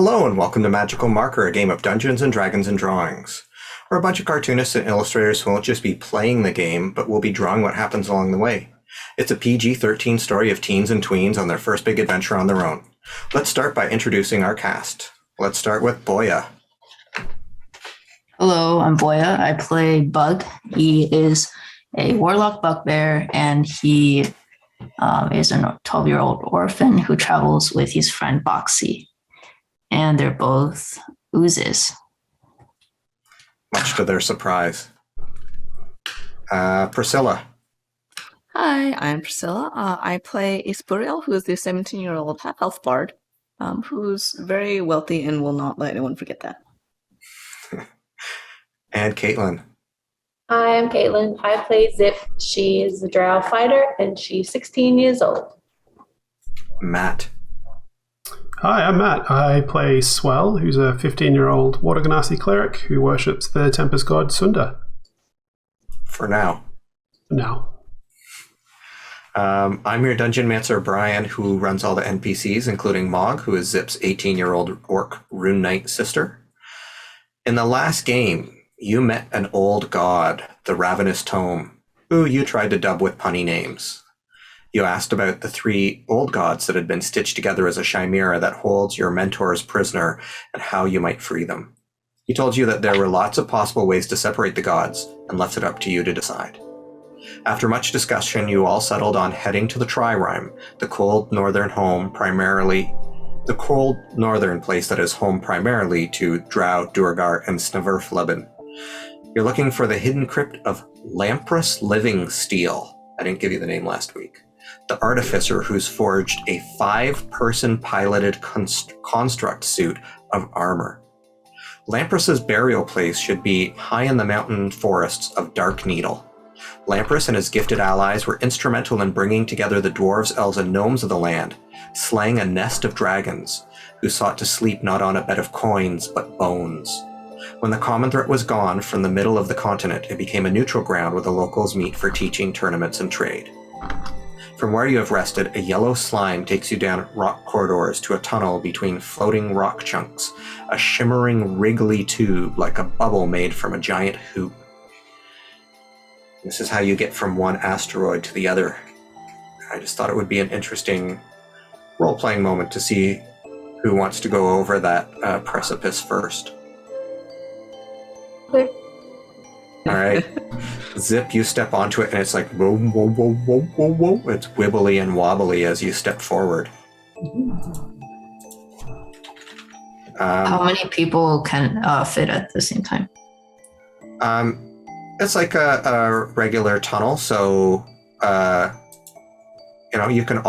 Hello and welcome to Magical Marker, a game of Dungeons and Dragons and Drawings. We're a bunch of cartoonists and illustrators who won't just be playing the game, but will be drawing what happens along the way. It's a PG-13 story of teens and tweens on their first big adventure on their own. Let's start by introducing our cast. Let's start with Boya. Hello, I'm Boya. I play Bug. He is a warlock bugbear, and he is a 12-year-old orphan who travels with his friend Boxy. And they're both oozes. Much to their surprise. Priscilla. Hi, I'm Priscilla. I play Espuriel, who is the 17-year-old half-elf bard, who's very wealthy and will not let anyone forget that. And Caitlin. Hi, I'm Caitlin. I play Zip. She is a drow fighter, and she's 16 years old. Matt. Hi, I'm Matt. I play Swell, who's a 15-year-old Water Genasi cleric who worships the Tempest god Sunda. For now. Now. I'm your Dungeon Mancer, Brian, who runs all the NPCs, including Mog, who is Zip's 18-year-old orc rune knight sister. In the last game, you met an old god, the Ravenous Tome, who you tried to dub with punny names. You asked about the 3 old gods that had been stitched together as a chimaera that holds your mentors prisoner and how you might free them. He told you that there were lots of possible ways to separate the gods and left it up to you to decide. After much discussion, you all settled on heading to the Tririme, the cold northern place that is home primarily to Drow, Duergar, and Sneverfleben. You're looking for the hidden crypt of Lampress Living Steel. I didn't give you the name last week. The artificer who's forged a 5-person piloted construct suit of armor. Lampress's burial place should be high in the mountain forests of Dark Needle. Lampress and his gifted allies were instrumental in bringing together the dwarves, elves, and gnomes of the land, slaying a nest of dragons, who sought to sleep not on a bed of coins, but bones. When the common threat was gone from the middle of the continent, it became a neutral ground where the locals meet for teaching, tournaments, and trade. From where you have rested, a yellow slime takes you down rock corridors to a tunnel between floating rock chunks, a shimmering wriggly tube like a bubble made from a giant hoop. This is how you get from one asteroid to the other. I just thought it would be an interesting role-playing moment to see who wants to go over that precipice first. Okay. All right. Zip, you step onto it and it's like whoa, whoa, whoa, whoa, whoa, whoa. It's wibbly and wobbly as you step forward. How many people can fit at the same time? It's like a regular tunnel, so you can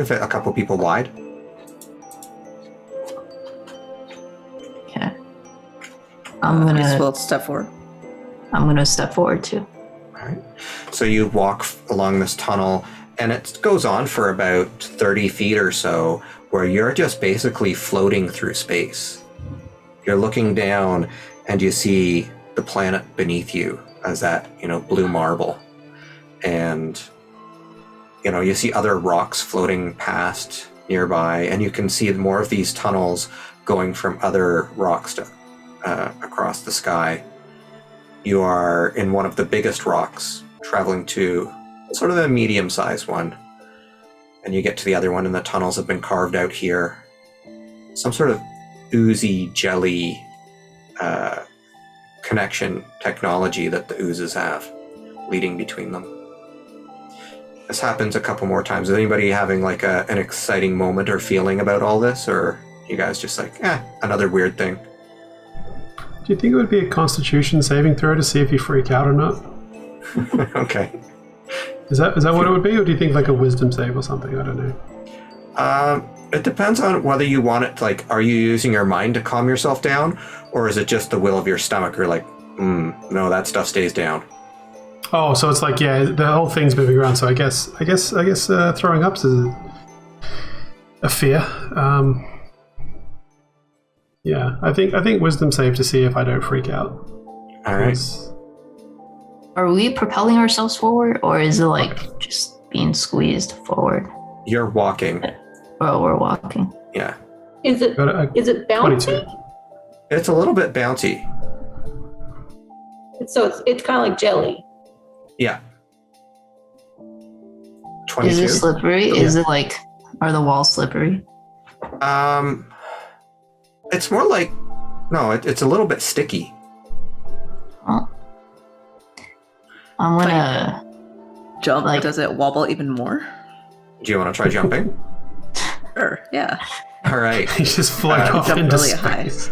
fit a couple people wide. Okay. I'm gonna step forward too. All right. So you walk along this tunnel, and it goes on for about 30 feet or so, where you're just basically floating through space. You're looking down, and you see the planet beneath you as that, blue marble. And, you see other rocks floating past nearby, and you can see more of these tunnels going from other rocks to, across the sky. You are in one of the biggest rocks, traveling to sort of a medium-sized one. And you get to the other one, and the tunnels have been carved out here. Some sort of oozy jelly connection technology that the oozes have leading between them. This happens a couple more times. Is anybody having like an exciting moment or feeling about all this, or you guys just like, another weird thing? Do you think it would be a Constitution saving throw to see if you freak out or not? Okay. Is that what it would be, or do you think like a wisdom save or something? I don't know. It depends on whether you want it, like, are you using your mind to calm yourself down, or is it just the will of your stomach? You're like, no, that stuff stays down. Oh, so it's like, yeah, the whole thing's moving around. So I guess throwing up's is a fear. Yeah, I think wisdom save to see if I don't freak out. All right. Are we propelling ourselves forward, or is it like just being squeezed forward? You're walking. Oh, we're walking. Yeah. Is it Got a bouncy? 22. It's a little bit bouncy. So it's kind of like jelly. Yeah. Is 22. it slippery? Yeah. Is it like, are the walls slippery? It's more like, no, it's a little bit sticky. Oh. I'm gonna, Jump, Like- does it wobble even more? Do you want to try jumping? Sure, yeah. All right. You just float off jump into really high. space.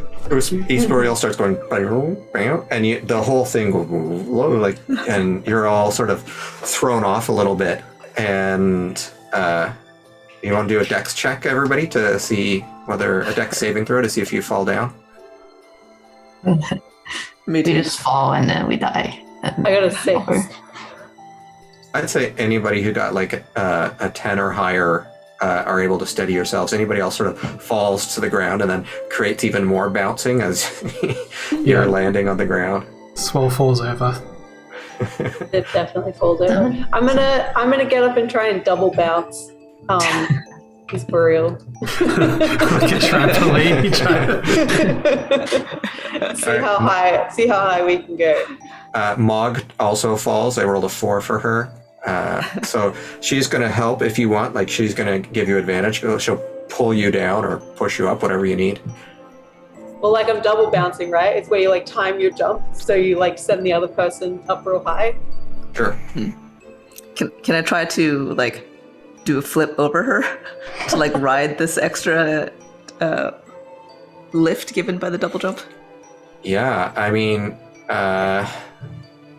East Boreal starts going, and the whole thing goes like, and you're all sort of thrown off a little bit. And you want to do a dex check, everybody, to see whether a dex saving throw to see if you fall down. Me we too. just fall and then we die. I got a 6. I'd say anybody who got like a 10 or higher are able to steady yourselves. Anybody else sort of falls to the ground and then creates even more bouncing as you're Yeah. landing on the ground. Swell falls over. It definitely folds over. I'm gonna get up and try and double bounce. He's burial. Like a trampoline. You try to- See how high we can go. Mog also falls. I rolled a 4 for her. So she's going to help if you want. Like, she's going to give you advantage. She'll pull you down or push you up, whatever you need. Well, like I'm double bouncing, right? It's where you like time your jump, so you like send the other person up real high. Sure. Can I try to like do a flip over her to like ride this extra lift given by the double jump? Yeah, I mean,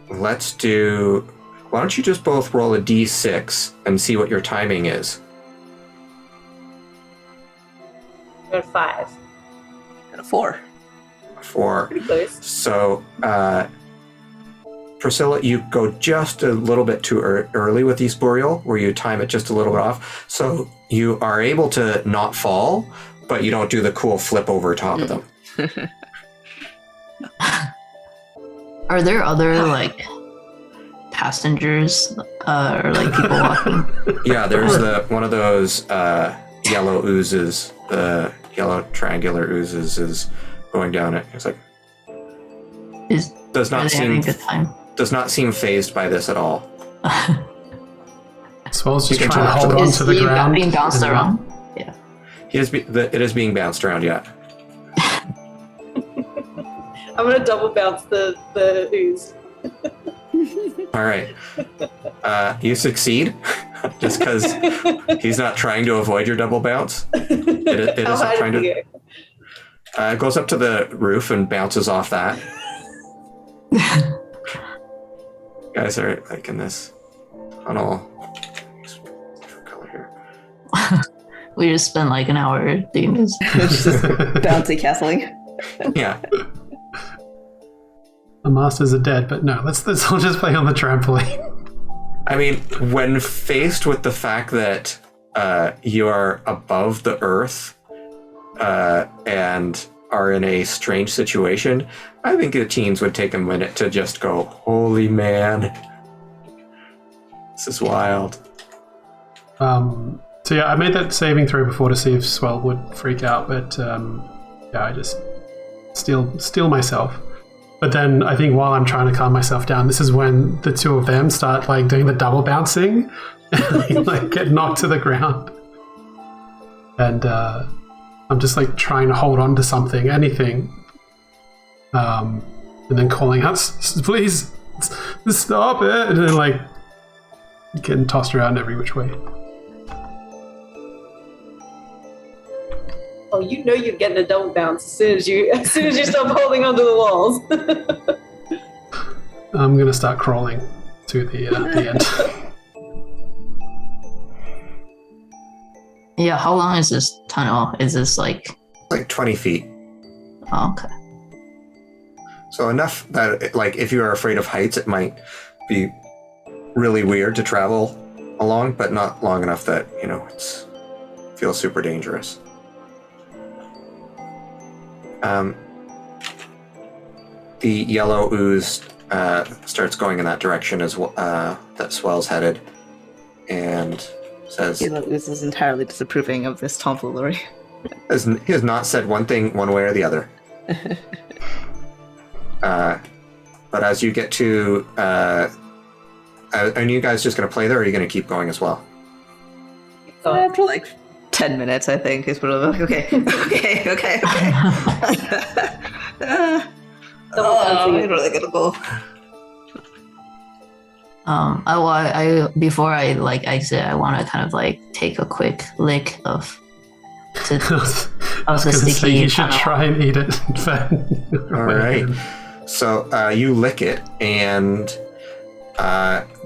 let's do... Why don't you just both roll a d6 and see what your timing is? I got a 5. And a 4. 4. Pretty close. So, Priscilla, you go just a little bit too early with East Boreal, where you time it just a little bit off. So you are able to not fall, but you don't do the cool flip over top of them. Are there other like passengers or like people walking? Yeah, there's one of those yellow oozes, the yellow triangular oozes is going down it. It's like does Are not they having seem a good time? does not seem phased by this at all. Swell's just You can trying to talk to hold them. on Is to the he ground. being bounced and around? It is being bounced around. Yeah. I'm gonna double bounce the ooze. All right. You succeed, just because he's not trying to avoid your double bounce. It How isn't high trying did he to. go? It goes up to the roof and bounces off that. You guys are like in this tunnel. Different color here. We just spent like an hour doing this. It's just bouncy castling. Yeah. The masters are dead, but no, let's all just play on the trampoline. I mean, when faced with the fact that you are above the earth and are in a strange situation, I think the teens would take a minute to just go, holy man, this is wild. So yeah, I made that saving throw before to see if Swell would freak out, but yeah, I just steal myself. But then I think while I'm trying to calm myself down, this is when the two of them start like doing the double bouncing and like get knocked to the ground. And I'm just like trying to hold on to something, anything. And then calling out, please stop it. And then like getting tossed around every which way. Oh, you know you're getting a double bounce as soon as you stop holding onto the walls. I'm going to start crawling to the end. Yeah, how long is this tunnel? Is this like... Like 20 feet. Oh, okay. So enough that, like, if you are afraid of heights, it might be really weird to travel along, but not long enough that, you know, feels super dangerous. The yellow ooze starts going in that direction as well, that Swell's headed, and says, This is entirely disapproving of this tomfoolery. He has not said one thing one way or the other. But as you get to... are you guys just going to play there, or are you going to keep going as well? After like 10 minutes, I think, is probably like, okay. I'm really gonna go. I before I exit, I want to kind of like take a quick lick of the sticky. You should try and eat it. All right. So you lick it, and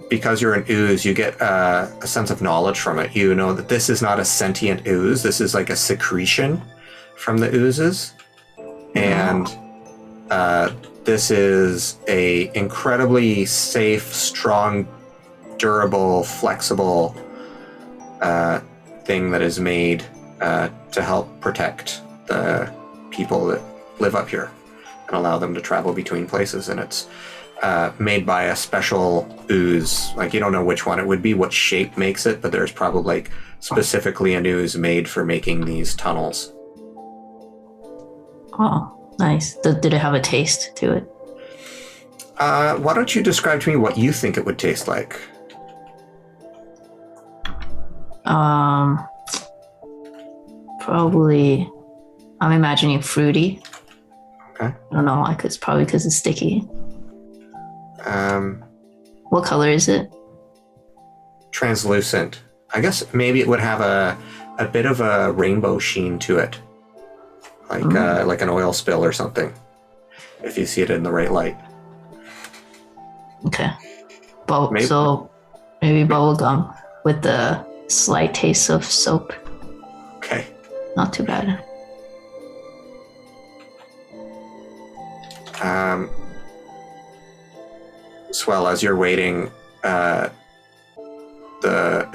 because you're an ooze, you get a sense of knowledge from it. You know that this is not a sentient ooze. This is like a secretion from the oozes, and this is a incredibly safe, strong, durable, flexible thing that is made to help protect the people that live up here and allow them to travel between places. And it's made by a special ooze. Like, you don't know which one it would be, what shape makes it, but there's probably like specifically an ooze made for making these tunnels. Oh, nice. Did it have a taste to it? Why don't you describe to me what you think it would taste like? Probably, I'm imagining fruity. Okay. I don't know. It's probably because it's sticky. What color is it? Translucent. I guess maybe it would have a bit of a rainbow sheen to it, like an oil spill or something, if you see it in the right light. Okay. So maybe bubble gum with the slight taste of soap. Okay. Not too bad. Swell, as you're waiting, the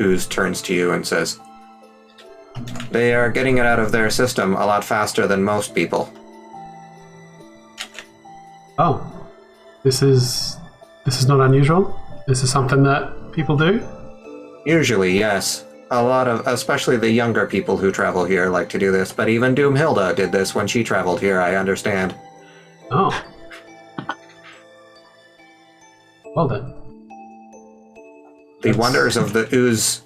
ooze turns to you and says, "They are getting it out of their system a lot faster than most people." Oh, this is not unusual. This is something that people do. Usually, yes. A lot of, especially the younger people who travel here, like to do this. But even Doomhilda did this when she traveled here. I understand. Oh. Well then. The wonders of the ooze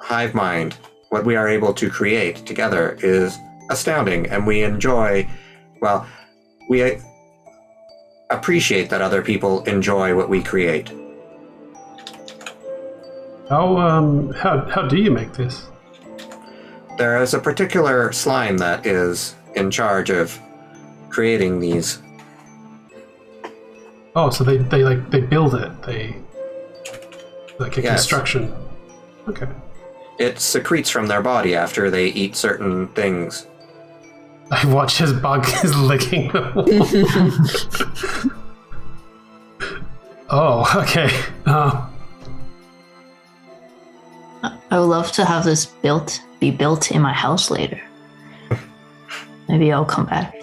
hive mind, what we are able to create together, is astounding, and we enjoy. Well, we appreciate that other people enjoy what we create. How do you make this? There is a particular slime that is in charge of creating these. Oh, so they build it. They like a Yes. construction. Okay. It secretes from their body after they eat certain things. I watch his bug is licking the wall. Oh, okay. I would love to have this be built in my house later. Maybe I'll come back.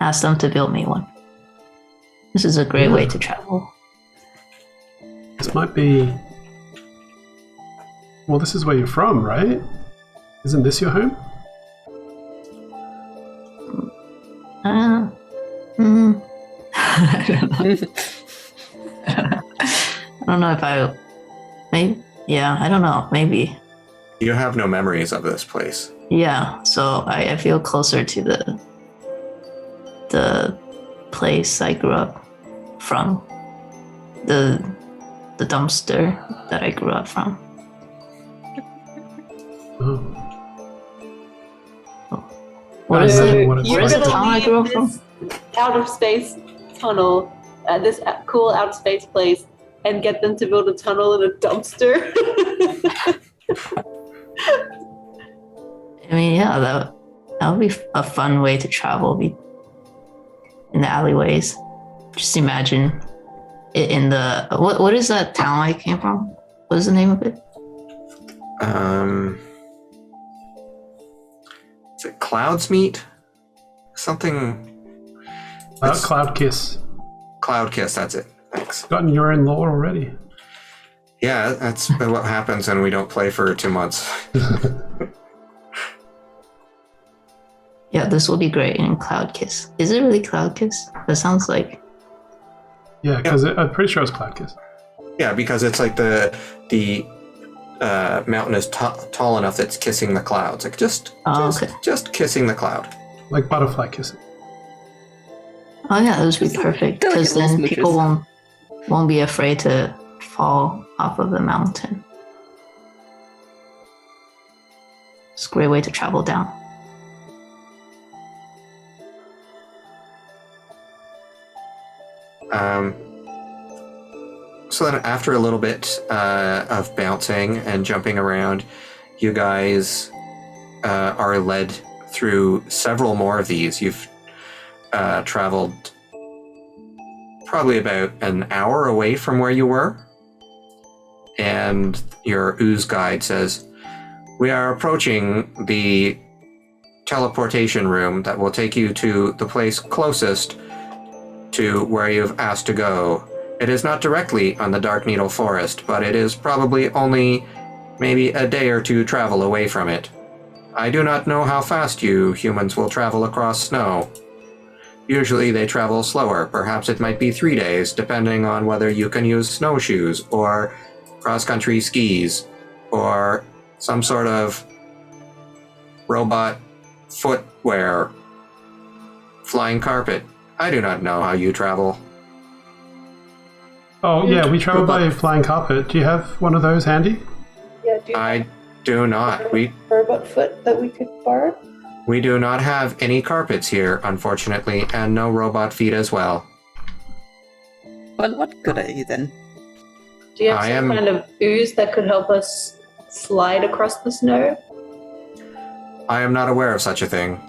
Ask them to build me one. This is a great way to travel. This might be. Well, this is where you're from, right? Isn't this your home? I don't know if I. Maybe. Yeah, I don't know. Maybe. You have no memories of this place. Yeah, so I feel closer to the place I grew up from. The dumpster that I grew up from. Oh. What is it? What is You're Where is the gonna town I leave grew up this from? out of space tunnel, this cool out of space place, and get them to build a tunnel in a dumpster. I mean, yeah, that would be a fun way to travel. Be in the alleyways. Just imagine it in the what is that town I came from? What is the name of it? Is it Cloudsmeet? Something. Cloud Kiss. Cloud Kiss, that's it. Thanks. Gotten your own lore already. Yeah, that's what happens when we don't play for 2 months. Yeah, this will be great in Cloud Kiss. Is it really Cloud Kiss? That sounds like. Yeah, because I'm pretty sure it's Cloud Kiss. Yeah, because it's like the mountain is tall enough that it's kissing the clouds. Like just kissing the cloud. Like butterfly kissing. Oh yeah, that would be perfect because Delicate then smooches. people won't be afraid to fall off of the mountain. It's a great way to travel down. So then after a little bit of bouncing and jumping around, you guys are led through several more of these. You've traveled probably about an hour away from where you were, and your ooze guide says, "We are approaching the teleportation room that will take you to the place closest to where you've asked to go. It is not directly on the Dark Needle Forest, but it is probably only maybe a day or two travel away from it. I do not know how fast you humans will travel across snow. Usually they travel slower. Perhaps it might be 3 days, depending on whether you can use snowshoes or cross-country skis or some sort of robot footwear, flying carpet. I do not know how you travel." Oh, yeah, we travel by flying carpet. Do you have one of those handy? Yeah, do you I do not. We robot foot that we could borrow? do not have any carpets here, unfortunately, and no robot feet as well. Well, what good are you then? Do you have I some am- kind of ooze that could help us slide across the snow? I am not aware of such a thing.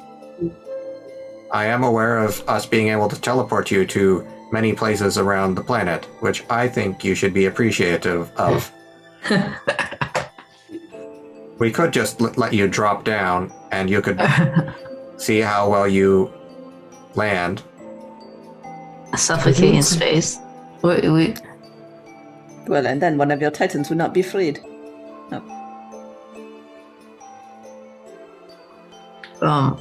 I am aware of us being able to teleport you to many places around the planet, which I think you should be appreciative of. We could just let you drop down, and you could see how well you land. Suffocate in space. We Well, and then one of your titans would not be freed.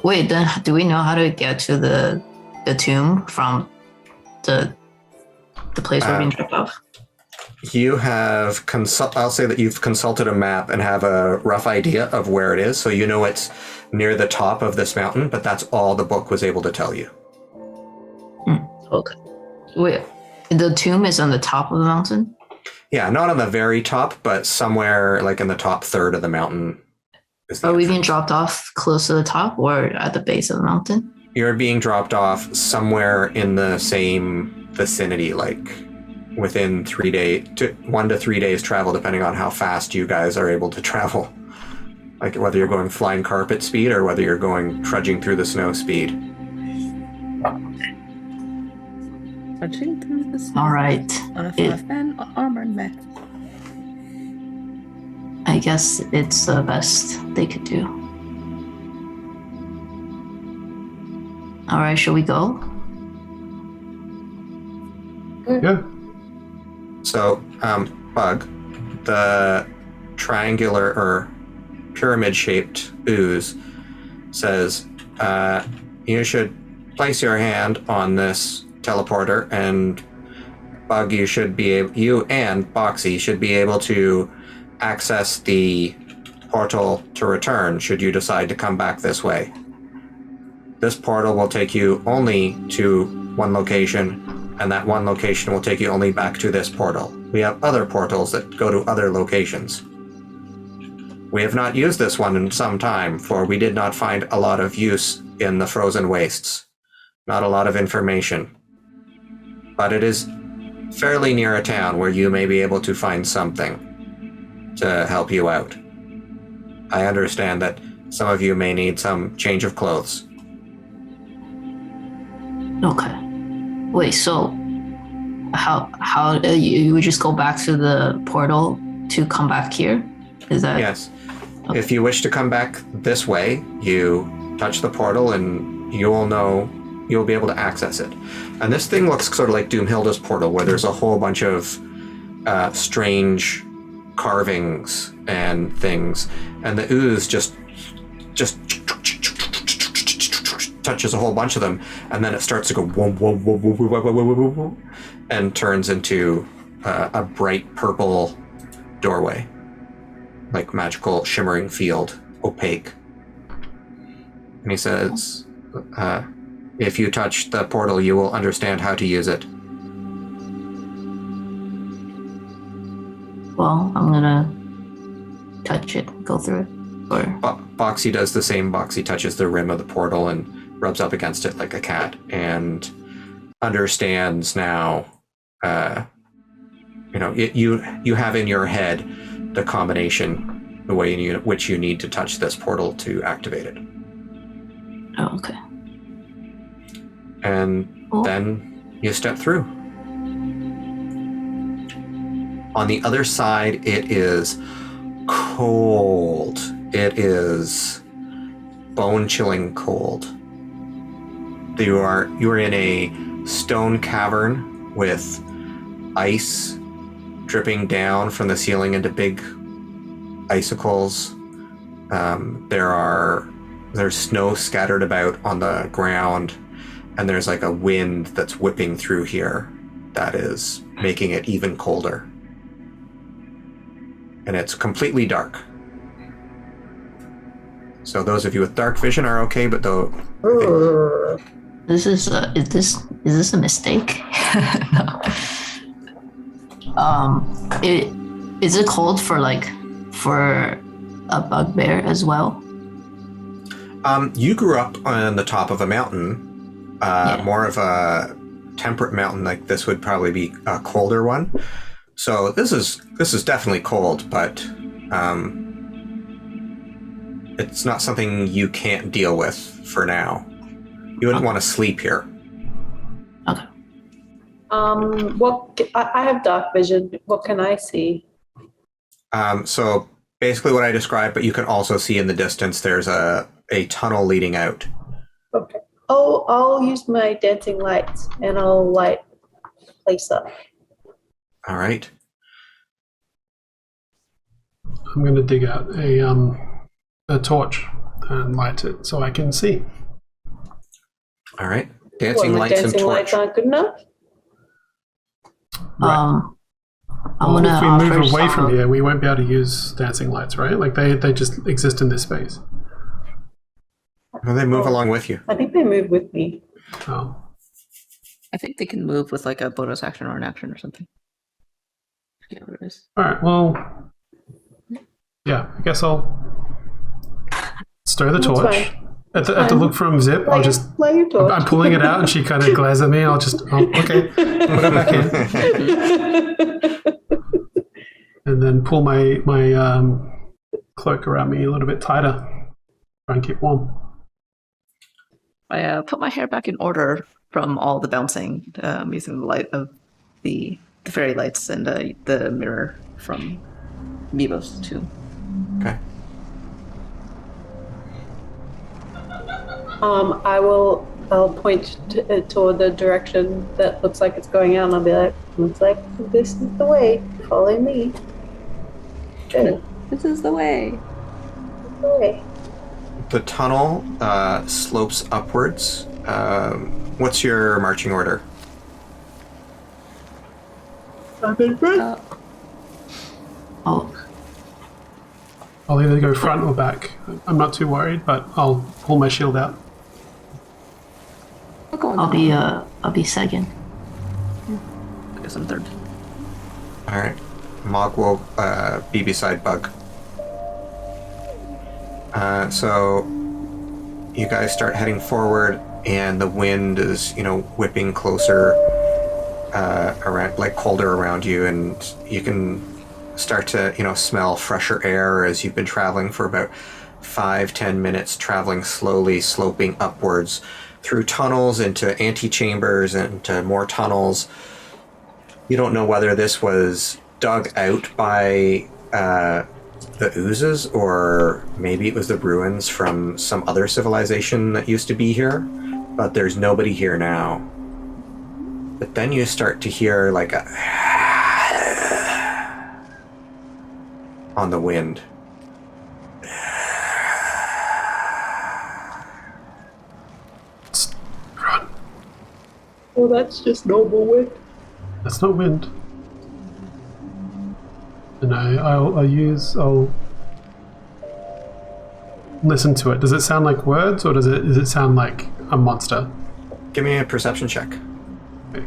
wait. Then do we know how to get to the tomb from the place we're being dropped off? You have I'll say that you've consulted a map and have a rough idea of where it is, so you know it's near the top of this mountain, but that's all the book was able to tell you. Okay. Wait, the tomb is on the top of the mountain? Yeah, not on the very top, but somewhere like in the top third of the mountain. Is the Are we being entrance. dropped off close to the top or at the base of the mountain? You're being dropped off somewhere in the same vicinity, like within 3 days, 1 to 3 days travel, depending on how fast you guys are able to travel. Like whether you're going flying carpet speed or whether you're going trudging through the snow speed. Trudging through the snow. All right. On a It- 5-man armored mech. I guess it's the best they could do. All right, shall we go? Yeah. So, Bug, the triangular or pyramid-shaped ooze says, you should place your hand on this teleporter, and Bug, you and Boxy should be able to access the portal to return should you decide to come back this way. This portal will take you only to one location, and that one location will take you only back to this portal. We have other portals that go to other locations. We have not used this one in some time, for we did not find a lot of use in the frozen wastes. Not a lot of information. But it is fairly near a town where you may be able to find something to help you out. I understand that some of you may need some change of clothes. Okay. Wait, so how you would just go back to the portal to come back here? Is that Yes. If you wish to come back this way, you touch the portal and you'll be able to access it. And this thing looks sort of like Doomhilda's portal, where there's a whole bunch of strange carvings and things, and the ooze just touches a whole bunch of them, and then it starts to go whoa, whoa, whoa, whoa, whoa, whoa, whoa, whoa, whoa, and turns into a bright purple doorway, like magical shimmering field, opaque. And he says, if you touch the portal, you will understand how to use it. Well, I'm gonna touch it, go through it. Or Boxy does the same. Boxy touches the rim of the portal and rubs up against it like a cat, and understands now. You have in your head the combination, the way in which you need to touch this portal to activate it. oh, okay. And then you step through. On the other side, it is cold. It is bone-chilling cold. You are in a stone cavern with ice dripping down from the ceiling into big icicles. There's snow scattered about on the ground, and there's like a wind that's whipping through here that is making it even colder. And it's completely dark. So those of you with dark vision are okay, but though Is this a mistake? No. Is it cold for a bugbear as well? you grew up on the top of a mountain, more of a temperate mountain. Like this would probably be a colder one. So this is definitely cold, but it's not something you can't deal with for now. You wouldn't want to sleep here. Okay. I have dark vision. What can I see? So basically what I described, but you can also see in the distance there's a tunnel leading out. Okay. Oh, I'll use my dancing lights and I'll light the place up. All right. I'm going to dig out a torch and light it so I can see. All right. Dancing lights and dancing torch. lights aren't good enough? Right. I'm gonna if we move offer away from some- here, we won't be able to use dancing lights, right? Like they just exist in this space. Well, they move along with you. I think they move with me. Oh. I think they can move with like a bonus action or an action or something. I forget what it is. All right. Well, yeah. I guess I'll stir the That's torch. fine. At the look from Zip, I'll just. Light your torch. I'm pulling it out, and she kind of glares at me. I'll just. Oh, okay. Put it back in, and then pull my cloak around me a little bit tighter. Try and keep warm. I put my hair back in order from all the bouncing, using the light of the fairy lights and the mirror from Mibos too. Okay. I'll point toward the direction that looks like it's going out, and I'll be like, looks like this is the way. Follow me. Good. This is the way. Okay. The tunnel slopes upwards. What's your marching order? Oh, I'll either go front or back. I'm not too worried, but I'll pull my shield out. I'll be second. I guess I'm third. All right. Mog will be beside Bug. So you guys start heading forward, and the wind is, whipping closer around, like colder around you, and you can start to, smell fresher air as you've been traveling for about 5-10 minutes, traveling slowly, sloping upwards through tunnels into antechambers and into more tunnels. You don't know whether this was dug out by the oozes, or maybe it was the ruins from some other civilization that used to be here, but there's nobody here now. But then you start to hear like a on the wind. Oh, that's just normal wind. That's not wind. And I'll listen to it. Does it sound like words, or does it sound like a monster? Give me a perception check. Okay.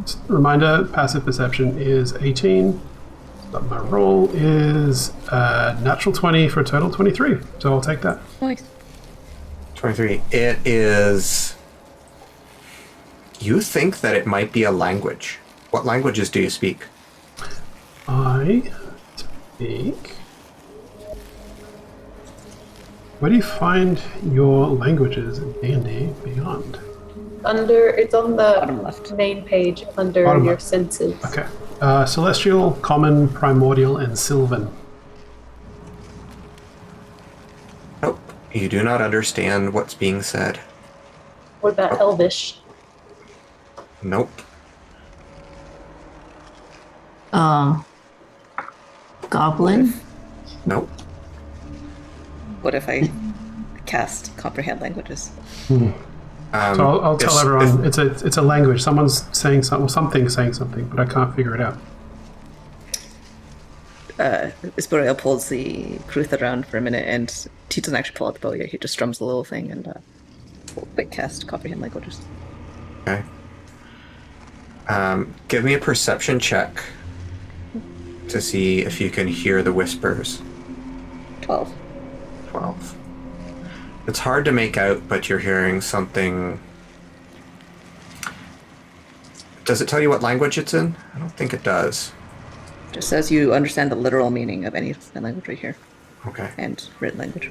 Just a reminder, passive perception is 18. But my roll is natural 20 for a total 23. So I'll take that. Nice. 23. It is... You think that it might be a language. What languages do you speak? I speak... Where do you find your languages in D&D Beyond? It's on the Bottom left. main page under Bottom your left. senses. Okay. Celestial, Common, Primordial, and Sylvan. Nope. You do not understand what's being said. What about Elvish? Nope. Goblin. Nope. What if I cast comprehend languages? So I'll tell everyone it's a language. Someone's saying something, something's saying something, but I can't figure it out. Isburiel pulls the Kruth around for a minute, and he doesn't actually pull out the bow yet. He just strums the little thing and will quick cast comprehend languages. Okay. Give me a perception check to see if you can hear the whispers. 12. 12. It's hard to make out, but you're hearing something. Does it tell you what language it's in? I don't think it does. Just says you understand the literal meaning of any language right here, Okay. and written language.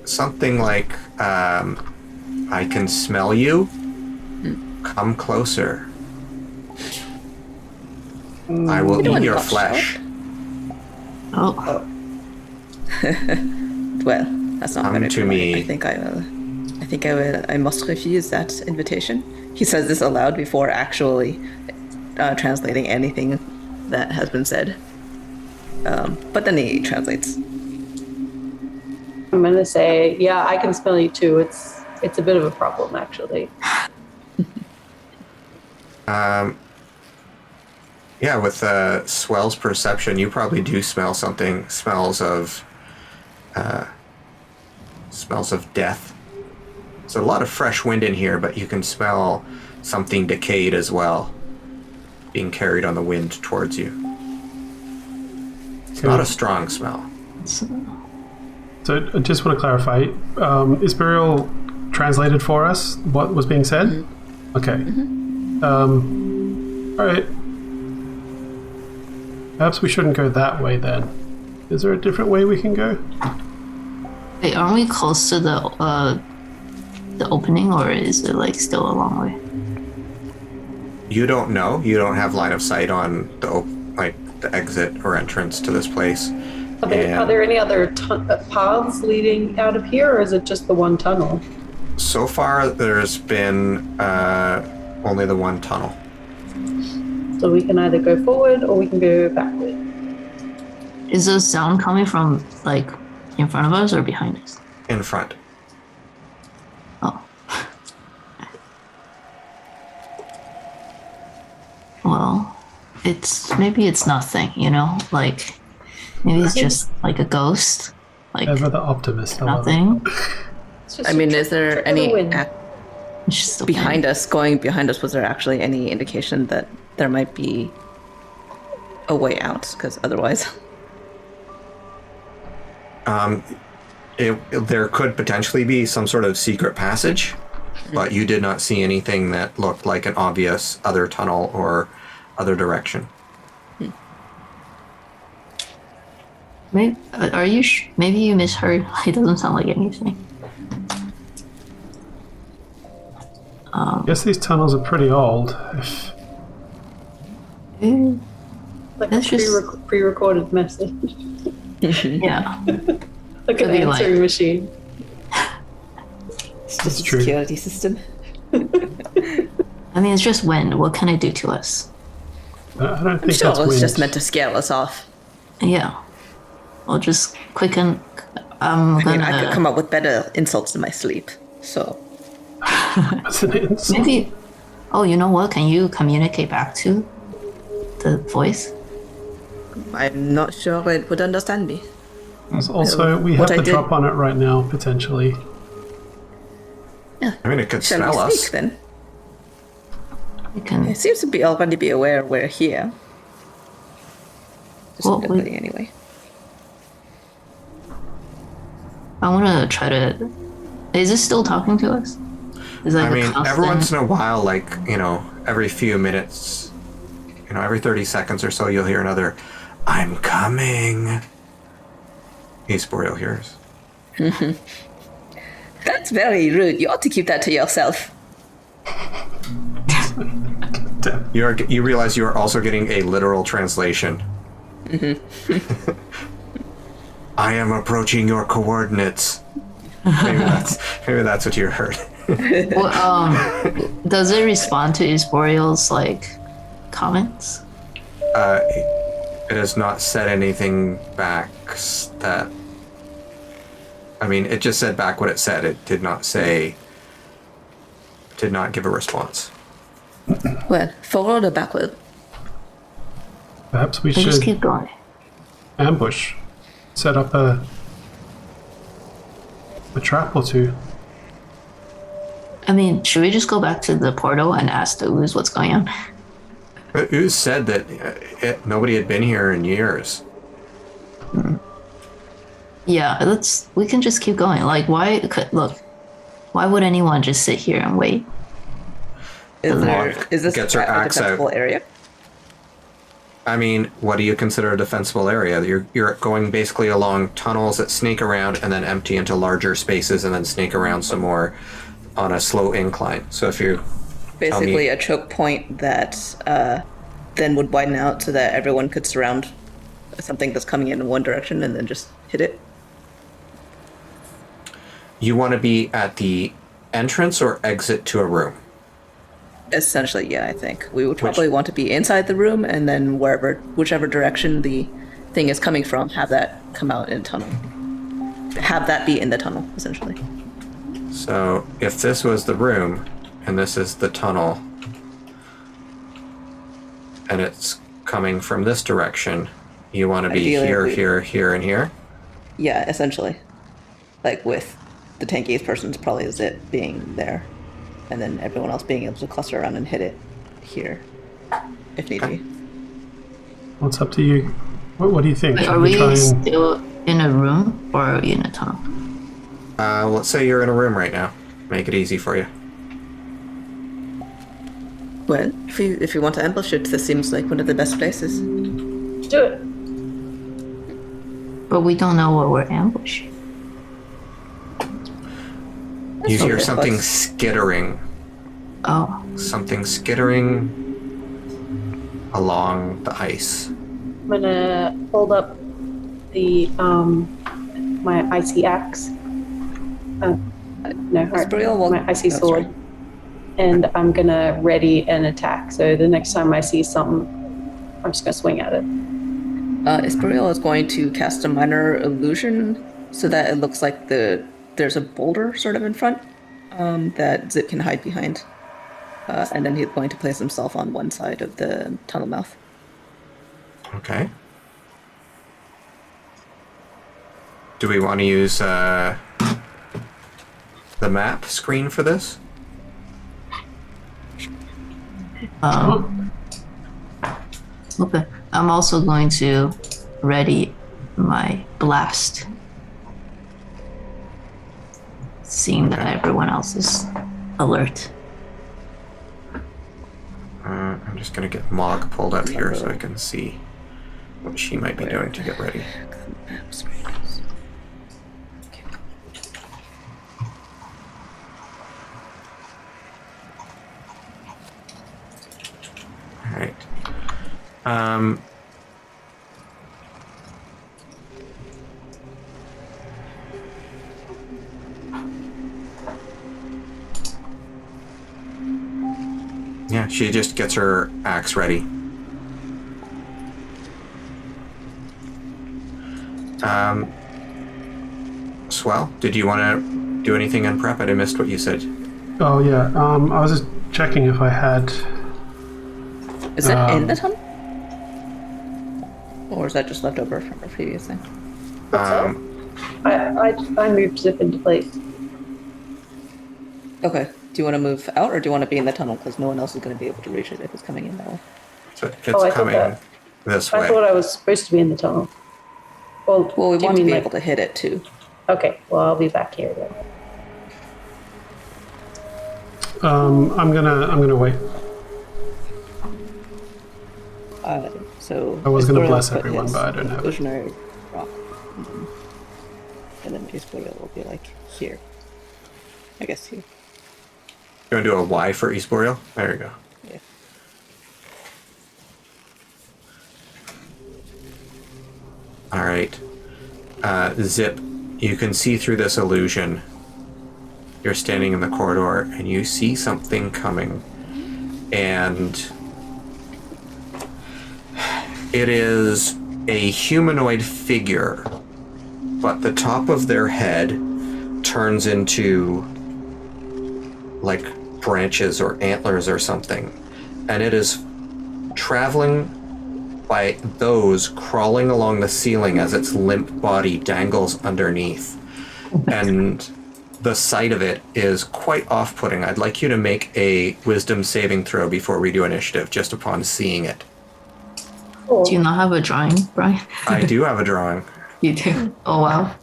Something like, I can smell you. Come closer. I will You eat don't your want flesh. Oh, Well, that's not Come better to for me. I think I must refuse that invitation. He says this aloud before actually translating anything that has been said. But then he translates. I'm gonna say, yeah, I can smell you too. It's a bit of a problem, actually. Yeah, with Swell's perception, you probably do smell something. Smells of death. There's a lot of fresh wind in here, but you can smell something decayed as well, being carried on the wind towards you. It's not a strong smell. So I just want to clarify, is Burial translated for us what was being said? Mm-hmm. Okay. Mm-hmm. All right. Perhaps we shouldn't go that way then. Is there a different way we can go? wait, aren't we close to the opening, or is it like still a long way? You don't know. You don't have line of sight on the exit or entrance to this place. Are there any other paths leading out of here, or is it just the one tunnel? So far, there's been only the one tunnel. So we can either go forward or we can go backward. Is the sound coming from like in front of us or behind us? In front. Oh. Well, maybe it's nothing, like maybe it's just like a ghost, like Ever the optimist. I love it. nothing. It's just I mean, is there trick of the any wind. It's just the behind wind. us? Going behind us, was there actually any indication that there might be a way out? Because otherwise, There could potentially be some sort of secret passage, but you did not see anything that looked like an obvious other tunnel or other direction. Maybe, maybe you misheard. It doesn't sound like anything. I guess these tunnels are pretty old. Like It's a just- pre-recorded message. Yeah. Like an Could be like- answering machine. it's just a true. security system. I mean, it's just wind. What can it do to us? I don't think Sure, that's it's wind. just meant to scale us off. Yeah. We'll just quicken I'm I mean, gonna I could come up with better insults in my sleep. So That's an insult. maybe. Oh, you know what? Can you communicate back to the voice? I'm not sure it would understand me. Also, we have What I the did- drop on it right now, potentially. I mean, it could Shall smell we us. speak then? You can. It seems to be already be aware we're here. Just Well, nobody anyway. I want to try to. Is it still talking to us? Is like I mean, a every once constant? in a while, like, every few minutes, every 30 seconds or so, you'll hear another, I'm coming. Asporial hears. That's very rude. You ought to keep that to yourself. Damn. You realize you are also getting a literal translation. I am approaching your coordinates. Maybe that's what you heard. Well, does it respond to Isborial's like comments? It has not said anything back that. I mean, it just said back what it said. It did not say. Did not give a response. Well, forward or backward? Perhaps we I just should keep going. ambush. Set up a trap or two. I mean, should we just go back to the portal and ask the ooze what's going on? But Ooze said that nobody had been here in years. Yeah, we can just keep going. Like, why would anyone just sit here and wait? Is this Gets her a axe out. defensible area? I mean, what do you consider a defensible area? You're going basically along tunnels that snake around and then empty into larger spaces and then snake around some more on a slow incline. So if you Basically, a choke point that then would widen out so that everyone could surround something that's coming in one direction and then just hit it. you want to be at the entrance or exit to a room. Essentially, yeah, I think we would probably want to be inside the room, and then whichever direction the thing is coming from, have that come out in a tunnel. Have that be in the tunnel, essentially. So if this was the room and this is the tunnel and it's coming from this direction, you want to be Ideally, here, and here? Yeah, essentially. Like with the tankiest person's probably is it being there, and then everyone else being able to cluster around and hit it here, if need be. What's up to you? What do you think? Wait, Should are we we try and still in a room or are we in a tunnel? Let's say you're in a room right now. Make it easy for you. Well, if you want to ambush it, this seems like one of the best places. Do it. But we don't know what we're ambushing. You hear okay, something close. skittering. Oh, Something skittering along the ice. I'm gonna hold up the my icy axe. No, Asbriel will- my icy oh, sword, sorry. and I'm gonna ready an attack. So the next time I see something, I'm just gonna swing at it. Isbriel is going to cast a minor illusion so that it looks like there's a boulder sort of in front that Zip can hide behind. And then he's going to place himself on one side of the tunnel mouth. Okay. Do we want to use the map screen for this? okay. I'm also going to ready my blast. Seeing that everyone else is alert. I'm just going to get Mog pulled up here so I can see what she might be doing to get ready. Alright. Yeah, she just gets her axe ready. well. Did you want to do anything in prep? I missed what you said. Oh yeah. I was just checking if I had. Is that in the tunnel? Or is that just left over from the previous thing? I moved Zip into place. Okay. Do you want to move out, or do you want to be in the tunnel? Because no one else is going to be able to reach it if it's coming in that way. So it's I thought coming that- this I way. thought I was supposed to be in the tunnel. Well, Well, we do you want to mean be like- able to hit it too. Okay, well, I'll be back here then. I'm gonna wait. So I was gonna Explorer bless put everyone, his but I don't have it. Visionary rock. And then Explorer will be like here. I guess here. You want to do a Y for East Boreal? There you go. Yeah. All right. Zip, you can see through this illusion. You're standing in the corridor and you see something coming. And it is a humanoid figure, but the top of their head turns into like branches or antlers or something. And it is traveling by those crawling along the ceiling as its limp body dangles underneath. And the sight of it is quite off-putting. I'd like you to make a wisdom saving throw before we do initiative, just upon seeing it. Cool. Do you not have a drawing, Brian? I do have a drawing. You do? Oh, wow.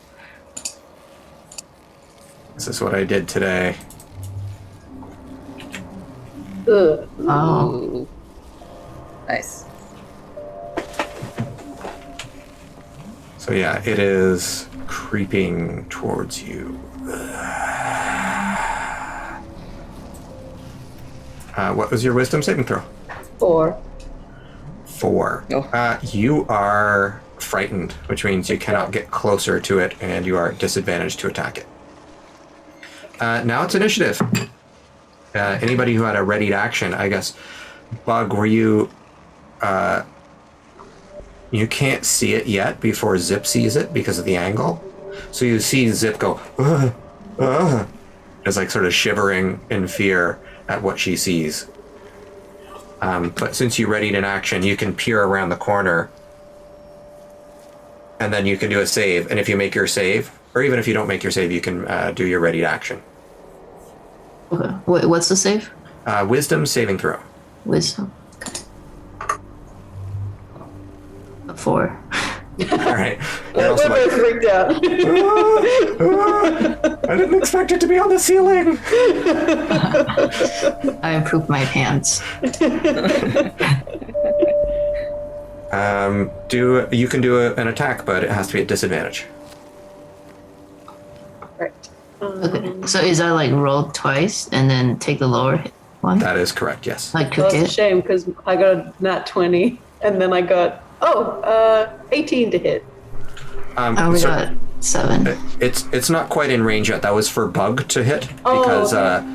This is what I did today. Ugh. Oh. Ooh. Nice. So yeah, it is creeping towards you. What was your wisdom saving throw? 4. 4. Oh. You are frightened, which means you cannot get closer to it, and you are disadvantaged to attack it. Now it's initiative. Anybody who had a readied action, I guess. Bug, were you... you can't see it yet before Zip sees it because of the angle. So you see Zip go, is like sort of shivering in fear at what she sees. But since you readied an action, you can peer around the corner and then you can do a save. And if you make your save, or even if you don't make your save, you can do your readied action. Okay. Wait, what's the save? Wisdom saving throw. Wisdom. Okay. A 4. All right. You're We're also like, both freaked out. I didn't expect it to be on the ceiling. I improved my pants. You can do an attack, but it has to be at disadvantage. Right. Okay. So is that like roll twice and then take the lower one? That is correct, yes. Like to Well, it's a hit? shame because I got a nat 20 and then I got 18 to hit. I only So got 7. it's not quite in range yet. That was for Bug to hit Oh, because okay.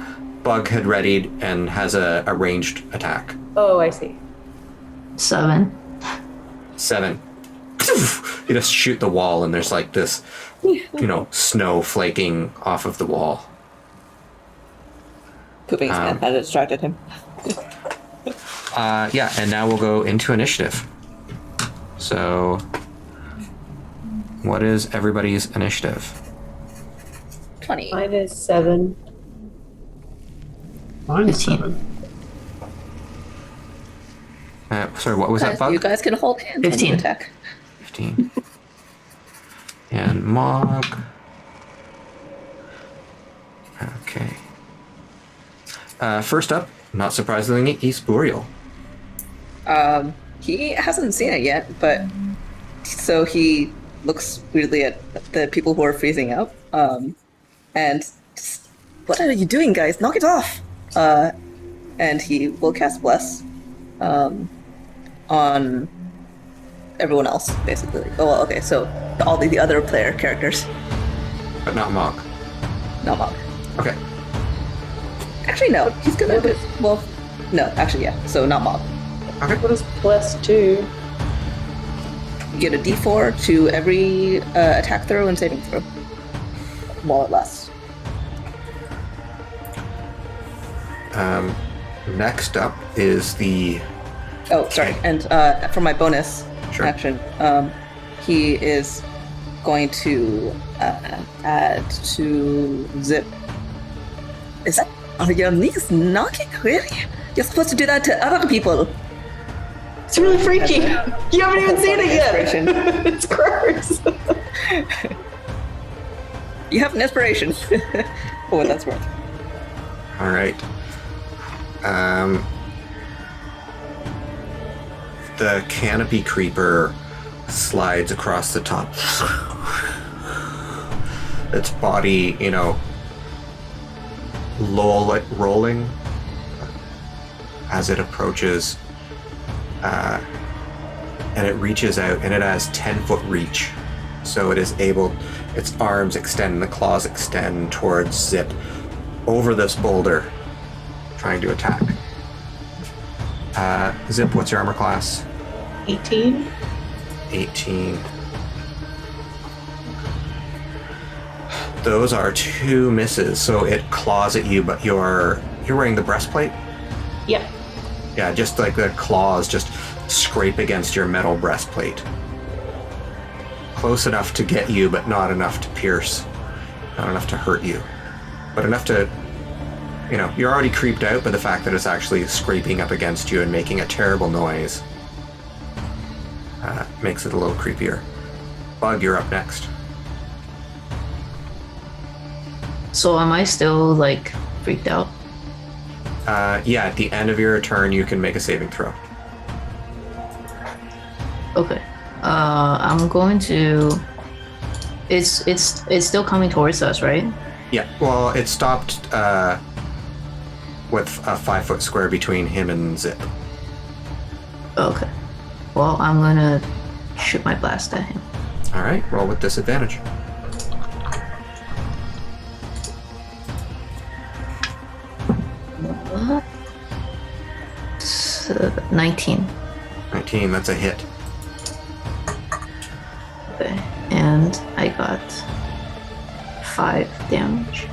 Bug had readied and has a ranged attack. Oh, I see. 7. 7. You just shoot the wall and there's like this, snow flaking off of the wall. Pooping his pants had distracted him. Yeah, and now we'll go into initiative. So, what is everybody's initiative? 20. Mine is 7. Mine's 15. 7. Sorry, what was that, Guys, Bug? you guys can hold hands 15. when you attack. 15. And Mog. Okay. First up, not surprisingly, East Boreal. He hasn't seen it yet, but so he looks weirdly at the people who are freezing out, and just, what are you doing, guys? Knock it off! And he will cast Bless on everyone else, basically. Oh, well, okay, so all the other player characters, But not Mog. not Mog. Okay. Actually, no, he's gonna do. Well, no, actually, yeah. So not Mog. What is plus 2? You get a D4 to every attack throw and saving throw. more or less. Next up is the... Oh, sorry. And for my bonus Sure. action, he is going to add to Zip. Are your knees knocking? Really? You're supposed to do that to other people. It's really freaky. You haven't even seen it yet. Inspiration. It's gross. You have an inspiration. For what that's worth. All right. The Canopy Creeper slides across the top. Its body, rolling as it approaches, and it reaches out, and it has 10-foot reach. So it is able, its arms extend and the claws extend towards Zip over this boulder, trying to attack. Zip, what's your armor class? 18. 18. Those are 2 misses, so it claws at you, but you're wearing the breastplate? Yep. Yeah, just like the claws just scrape against your metal breastplate. Close enough to get you, but not enough to pierce. Not enough to hurt you. But enough to, you're already creeped out by the fact that it's actually scraping up against you and making a terrible noise. Makes it a little creepier. Bug, you're up next. So am I still like freaked out? Yeah, at the end of your turn, you can make a saving throw. Okay. I'm going to. It's still coming towards us, right? Yeah, well, it stopped with a 5-foot square between him and Zip. Okay. Well, I'm gonna shoot my blast at him. All right, roll with disadvantage. What? 19. 19, that's a hit. Okay. And I got 5 damage.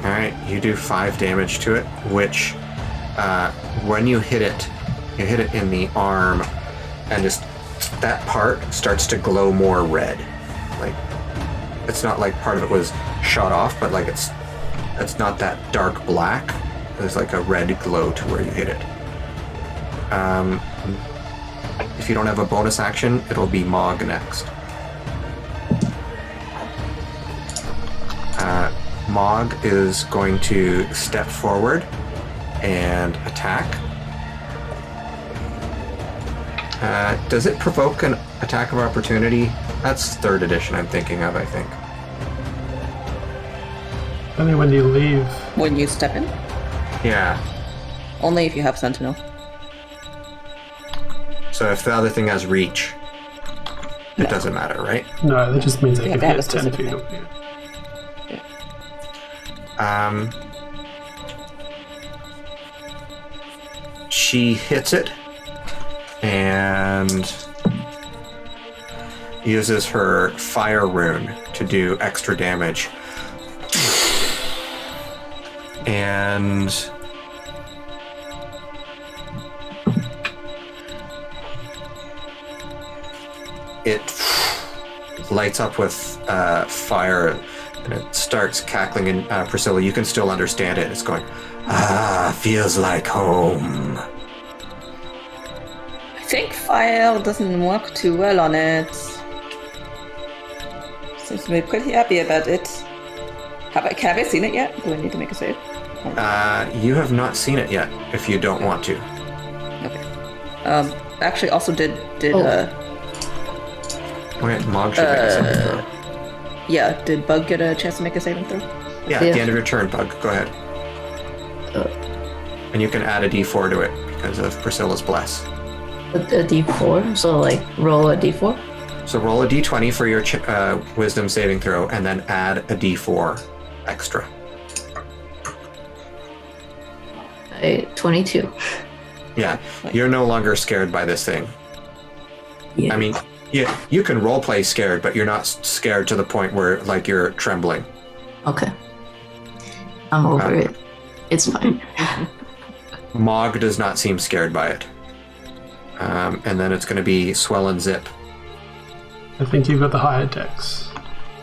All right, you do 5 damage to it, which when you hit it in the arm, and just that part starts to glow more red. Like, it's not like part of it was shot off, but like it's not that dark black. There's like a red glow to where you hit it. If you don't have a bonus action, it'll be Mog next. Mog is going to step forward and attack. Does it provoke an attack of opportunity? That's 3rd edition I'm thinking of, I think. Only when you leave. When you step in? Yeah. Only if you have Sentinel. So if the other thing has reach, it doesn't matter, right? No, that just means they Yeah, can they have hit a 10 specific feet. thing. She hits it and uses her fire rune to do extra damage. And it lights up with fire, and it starts cackling. And Priscilla, you can still understand it. It's going, feels like home. I think fire doesn't work too well on it. Seems to be pretty happy about it. Have I seen it yet? Do I need to make a save? You have not seen it yet, if you don't want to. Okay. Actually, also did Wait, Mog should make a saving throw. yeah, did Bug get a chance to make a saving throw? Yeah, at the end of your turn, Bug. Go ahead. And you can add a d4 to it because of Priscilla's Bless. A d4? So, like, roll a d4? So roll a d20 for your wisdom saving throw, and then add a d4 extra. 22. Yeah, you're no longer scared by this thing. Yeah. I mean, Yeah, you can roleplay scared, but you're not scared to the point where like you're trembling. Okay. I'm over it. It's fine. Mog does not seem scared by it. And then it's going to be Swell and Zip. I think you've got the higher dex,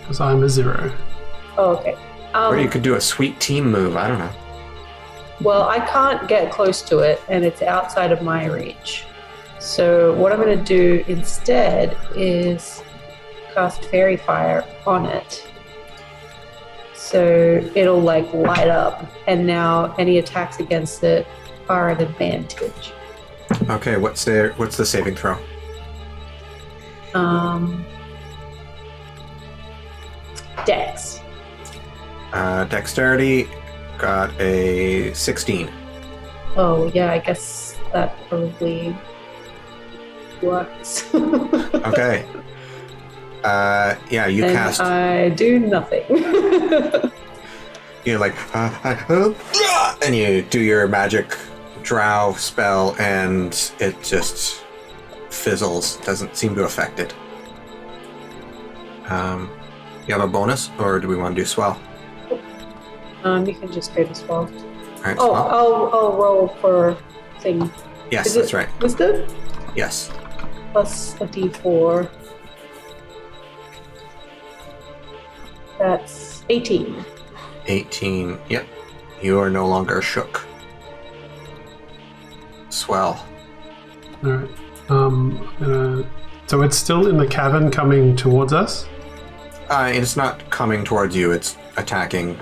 because I'm a 0. Oh, okay. Or you could do a sweet team move. I don't know. Well, I can't get close to it, and it's outside of my reach. So what I'm going to do instead is cast Fairy Fire on it. So it'll like light up, and now any attacks against it are an advantage. Okay, what's the saving throw? Dex. Dexterity got a 16. Oh yeah, I guess that probably works. Okay. Yeah, you and cast. I do nothing. You're like, and you do your magic drow spell, and it just fizzles. Doesn't seem to affect it. You have a bonus, or do we want to do swell? You can just go to swell. All right, Oh, swell. I'll roll for thing. Yes, Is that's it right. Wisdom Yes. plus a d4. That's 18. 18. Yep. You are no longer shook. Swell. All right. So it's still in the cavern coming towards us? It's not coming towards you. It's attacking.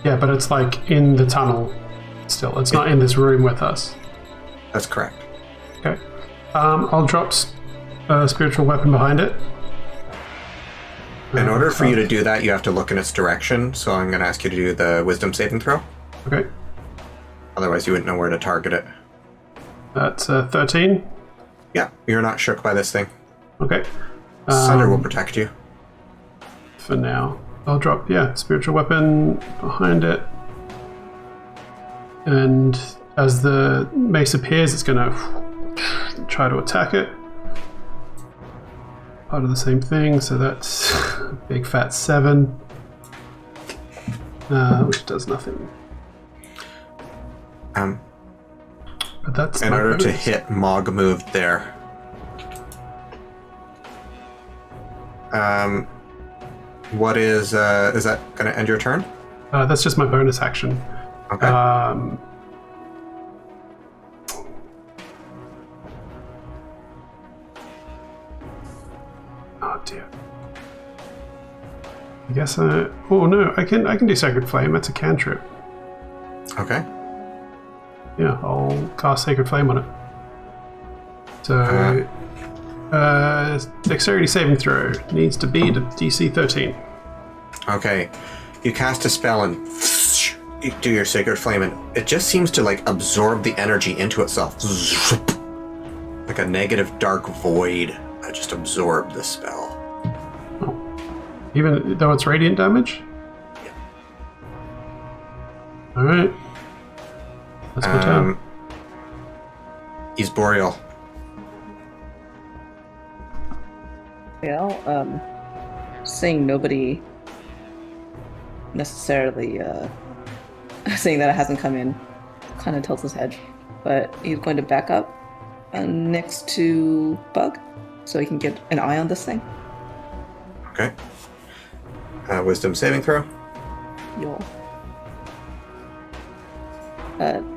Yeah, but it's like in the tunnel still. It's not in this room with us. That's correct. Okay. I'll drop a spiritual weapon behind it. In order for you to do that, you have to look in its direction. So I'm going to ask you to do the wisdom saving throw. Okay. Otherwise, you wouldn't know where to target it. That's 13. Yeah, you're not shook by this thing. Okay. Sunder will protect you. For now. I'll drop, spiritual weapon behind it. And as the mace appears, it's going to try to attack it. Part of the same thing, so that's a big fat 7. Which does nothing. But that's In my order to bonus. hit, Mog moved there. What is that going to end your turn? That's just my bonus action. Okay. Oh dear. I guess oh no, I can do Sacred Flame. That's a cantrip. Okay. Yeah, I'll cast Sacred Flame on it. So dexterity saving throw needs to be to DC 13. Okay. You cast a spell and you do your Sacred Flame, and it just seems to like absorb the energy into itself. Like a negative dark void. I just absorbed the spell. Even though it's radiant damage? Yeah. Alright. That's my turn. He's Boreal. Well, seeing nobody necessarily seeing that it hasn't come in, kind of tilts his head, but he's going to back up next to Bug so he can get an eye on this thing. Okay. Wisdom saving throw. Yo.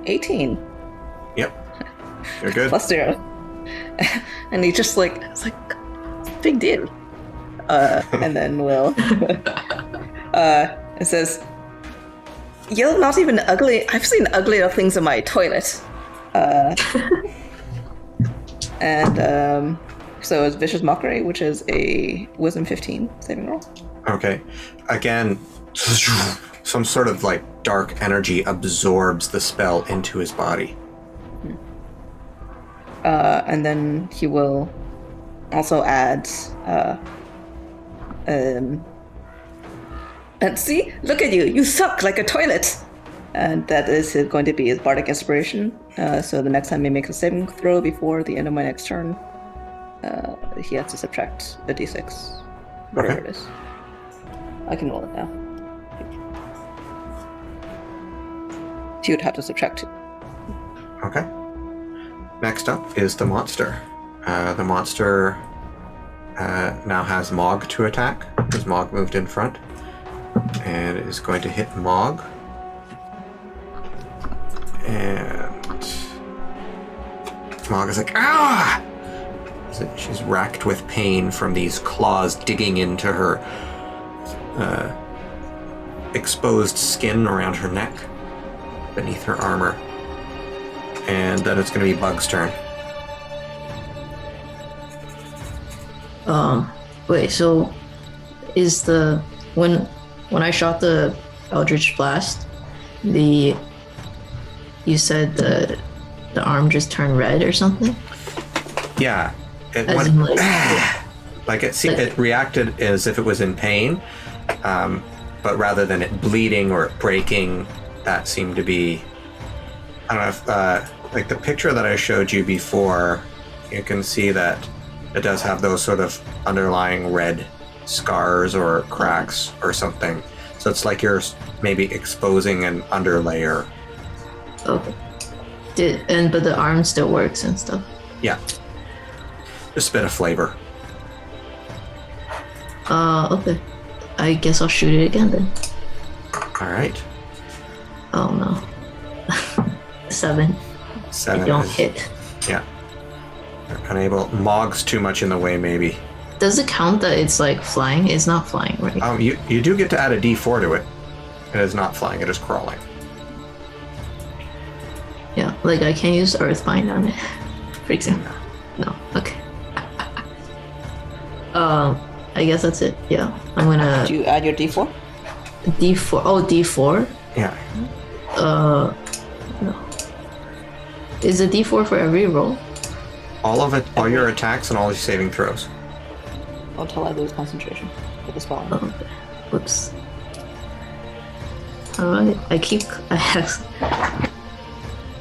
18 Yep. You're good. plus 0. And he just like, it's like, big deal. And then we'll it says, you're not even ugly. I've seen uglier things in my toilet. And so it's Vicious Mockery, which is a Wisdom 15 saving roll. Okay. Again, some sort of like dark energy absorbs the spell into his body. And then he will also add and see, look at you suck like a toilet. And that is going to be his bardic inspiration So the next time he makes a saving throw before the end of my next turn, he has to subtract a d6, whatever Okay. it is. I can roll it now. He would have to subtract 2. Okay. Next up is the monster. The monster now has Mog to attack, because Mog moved in front, and is going to hit Mog. And Mog is like, ah! So she's racked with pain from these claws digging into her exposed skin around her neck, beneath her armor. And then it's going to be Bug's turn. Wait, so is the when I shot the Eldritch Blast, you said the arm just turned red or something? Yeah. It As went, in, like, it reacted as if it was in pain, but rather than it bleeding or it breaking, that seemed to be, I don't know if, like the picture that I showed you before, you can see that it does have those sort of underlying red scars or cracks or something. So it's like you're maybe exposing an underlayer. okay. But the arm still works and stuff. Yeah. Just a bit of flavor. Okay. I guess I'll shoot it again then. All right. Oh no. 7. 7 I don't is- hit. Yeah. You're unable. Mog's too much in the way, maybe. Does it count that it's like flying? It's not flying, right? You do get to add a d4 to it. It is not flying, it is crawling. Yeah, like I can't use Earthbind on it, for example. No, okay. I guess that's it. Yeah, I'm gonna Do you add your d4? D4. Oh, D4. Yeah. No. Is it D4 for every roll? All of it, all your attacks and all your saving throws. Until I lose concentration with the spell. Oh, okay. Whoops. How do I have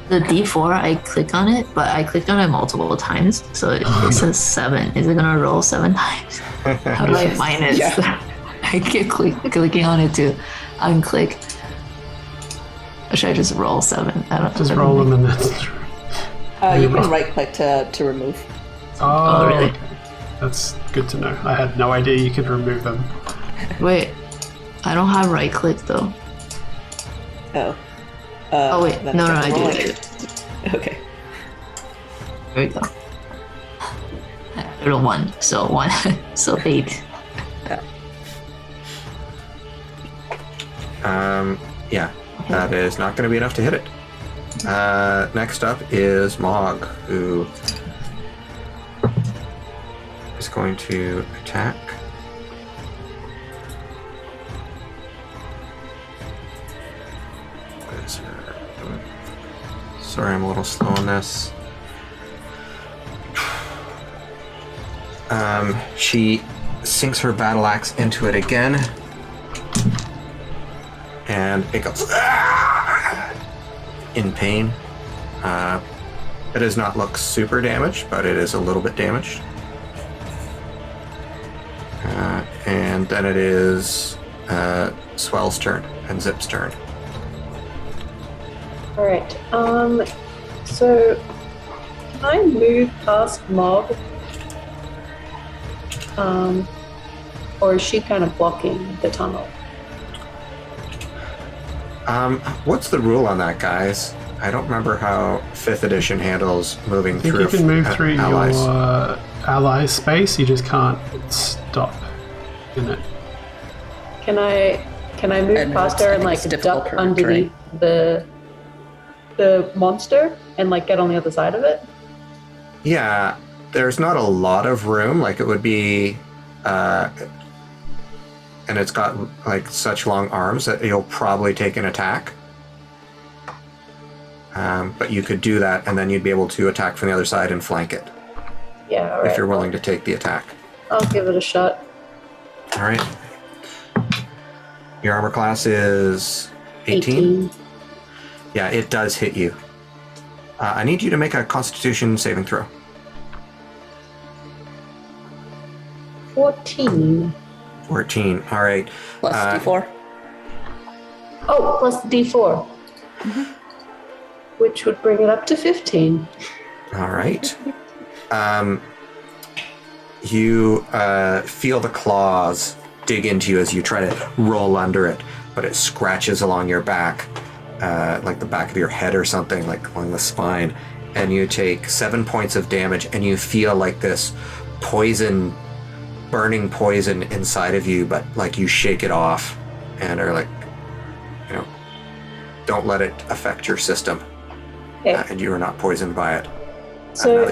the D4. I click on it, but I clicked on it multiple times, so it says 7. Is it gonna roll 7 times? How do I minus? Yeah. I keep clicking on it to unclick. Or should I just roll 7? I don't. Just roll them and then. You can right click to remove. Oh, really? okay. That's good to know. I had no idea you could remove them. Wait, I don't have right click though. Oh. Oh wait, then no, have I to do. roll I do. it. Okay. There we go. I rolled 1, so 1, so 8. Yeah, that is not going to be enough to hit it. Next up is Mog, who is going to attack. What is her? Sorry, I'm a little slow on this. She sinks her battle axe into it again. And it goes in pain. It does not look super damaged, but it is a little bit damaged. And then it is Swell's turn and Zip's turn. All right. So can I move past Mog? Or is she kind of blocking the tunnel? What's the rule on that, guys? I don't remember how 5th edition handles moving I think through you can move through allies. your allies' space. You just can't stop in it. Can I move And past her and I like think it's difficult duck for underneath the monster and like get on the other side of it? Yeah, there's not a lot of room. Like it would be, and it's got like such long arms that you'll probably take an attack. But you could do that, and then you'd be able to attack from the other side and flank it Yeah, all right. if you're willing to take the attack. I'll give it a shot. All right. Your armor class is 18. Yeah, it does hit you. I need you to make a Constitution saving throw. 14. 14. All right. Plus D4. Oh, plus D4. Which would bring it up to 15. All right. You feel the claws dig into you as you try to roll under it, but it scratches along your back, like the back of your head or something, like along the spine, and you take 7 points of damage, and you feel like this poison, burning poison inside of you, but like you shake it off and are like, don't let it affect your system. Okay. And you are not poisoned by it. So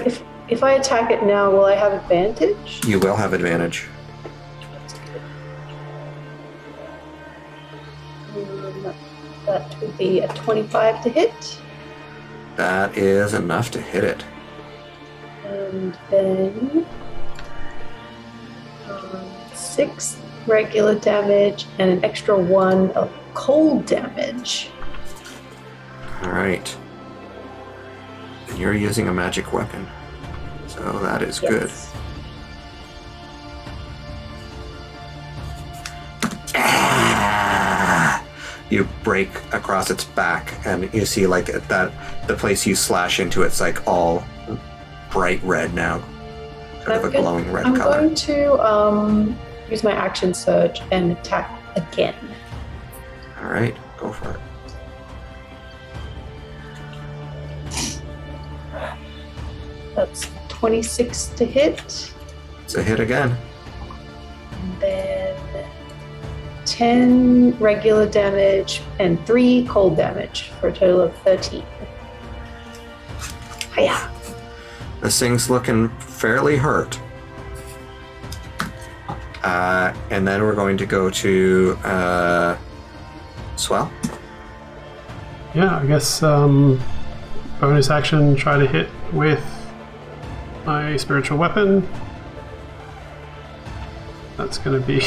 if I attack it now, will I have advantage? You will have advantage. That would be a 25 to hit. That is enough to hit it. And then 6 regular damage and an extra 1 of cold damage. All right. And you're using a magic weapon. So that is good. You break across its back, and you see like that the place you slash into, it's like all bright red now, kind of a glowing red color. I'm going to use my action surge and attack again. All right, go for it. That's 26 to hit. It's a hit again. And then 10 regular damage and 3 cold damage for a total of 13. Hiya. This thing's looking fairly hurt. And then we're going to go to Swell. Yeah, I guess bonus action, try to hit with my spiritual weapon. That's going to be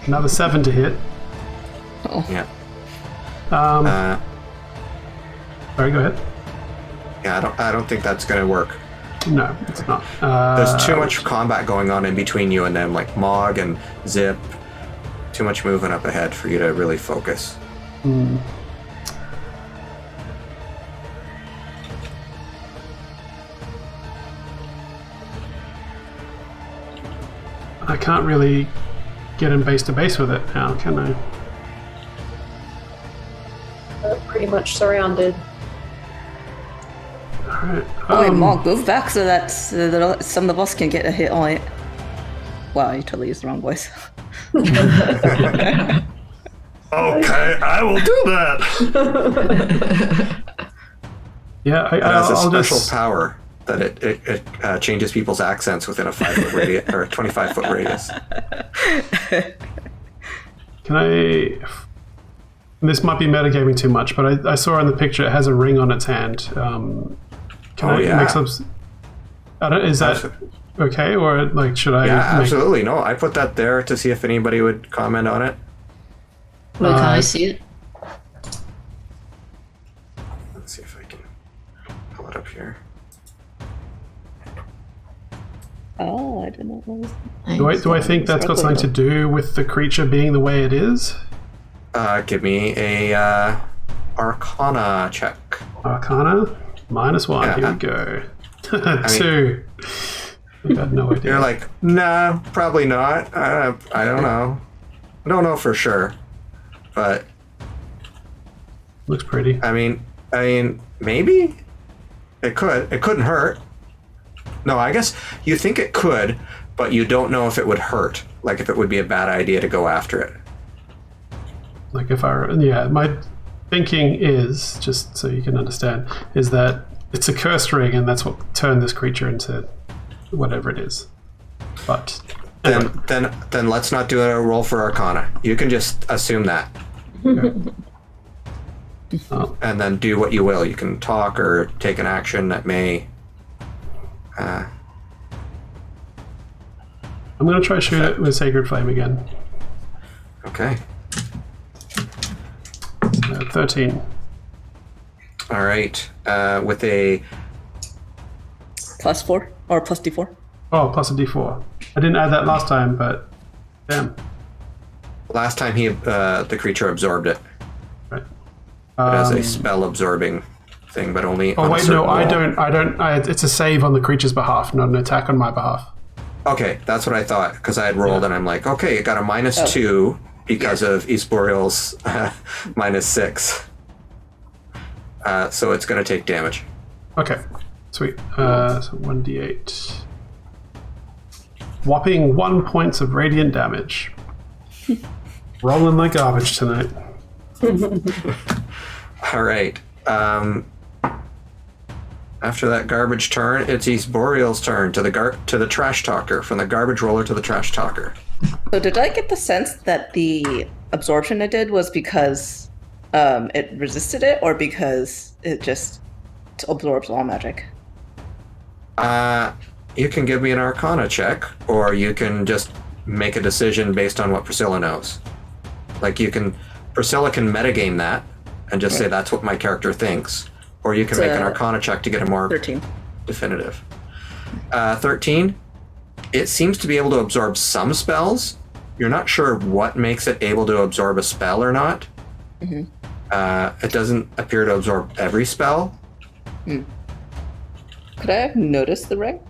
another 7 to hit. Oh. Yeah. Sorry, go ahead. Yeah, I don't think that's going to work. No, it's not. There's too much combat going on in between you and them, like Mog and Zip. Too much movement up ahead for you to really focus. I can't really get in base to base with it now, can I? Pretty much surrounded. Alright. Oh, wait, Mog, move back so that some of us can get a hit on it. Wow, you totally used the wrong voice. Okay, I will do that. Yeah, It has a I'll special just... power that it changes people's accents within a 5-foot radius or a 25-foot radius. Can I... This might be metagaming too much, but I saw in the picture it has a ring on its hand. Can I make some... is that okay, or like should I... Yeah, absolutely. No, I put that there to see if anybody would comment on it. Wait, can I see it? Let's see if I can pull it up here. Oh, I don't know. Do I think that's got something to do with the creature being the way it is? Give me a Arcana check. Arcana? -1. Yeah. Here we go. 2. I got no idea. You're like, nah, probably not. I don't know. I don't know for sure, but Looks pretty. I mean, maybe it could. It couldn't hurt. No, I guess you think it could, but you don't know if it would hurt. Like if it would be a bad idea to go after it. Like if my thinking is, just so you can understand, is that it's a cursed ring and that's what turned this creature into whatever it is. But anyway. Then let's not do a roll for Arcana. You can just assume that. Okay. Oh. And then do what you will. You can talk or take an action that may... I'm going to try shoot it with Sacred Flame again. Okay. 13. All right. with a +4 or plus D4. Oh, plus a d4. I didn't add that last time, but damn. last time the creature absorbed it. Right. It has a spell absorbing thing, but only. Oh on a wait, certain no, I wall. don't. It's a save on the creature's behalf, not an attack on my behalf. Okay, that's what I thought, because I had rolled and I'm like, okay, it got a -2 because of East Boreal's -6. So it's going to take damage. Okay, sweet. So 1d8. Whopping 1 point of radiant damage. Rolling like garbage tonight. All right. After that garbage turn, it's East Boreal's turn to the trash talker, from the garbage roller to the trash talker. So did I get the sense that the absorption it did was because it resisted it, or because it just absorbs all magic? You can give me an Arcana check, or you can just make a decision based on what Priscilla knows. Like Priscilla can metagame that and just say that's what my character thinks, or you can make an Arcana check to get a more 13. definitive. 13. It seems to be able to absorb some spells. You're not sure what makes it able to absorb a spell or not. Mm-hmm. It doesn't appear to absorb every spell. Could I have noticed the ring?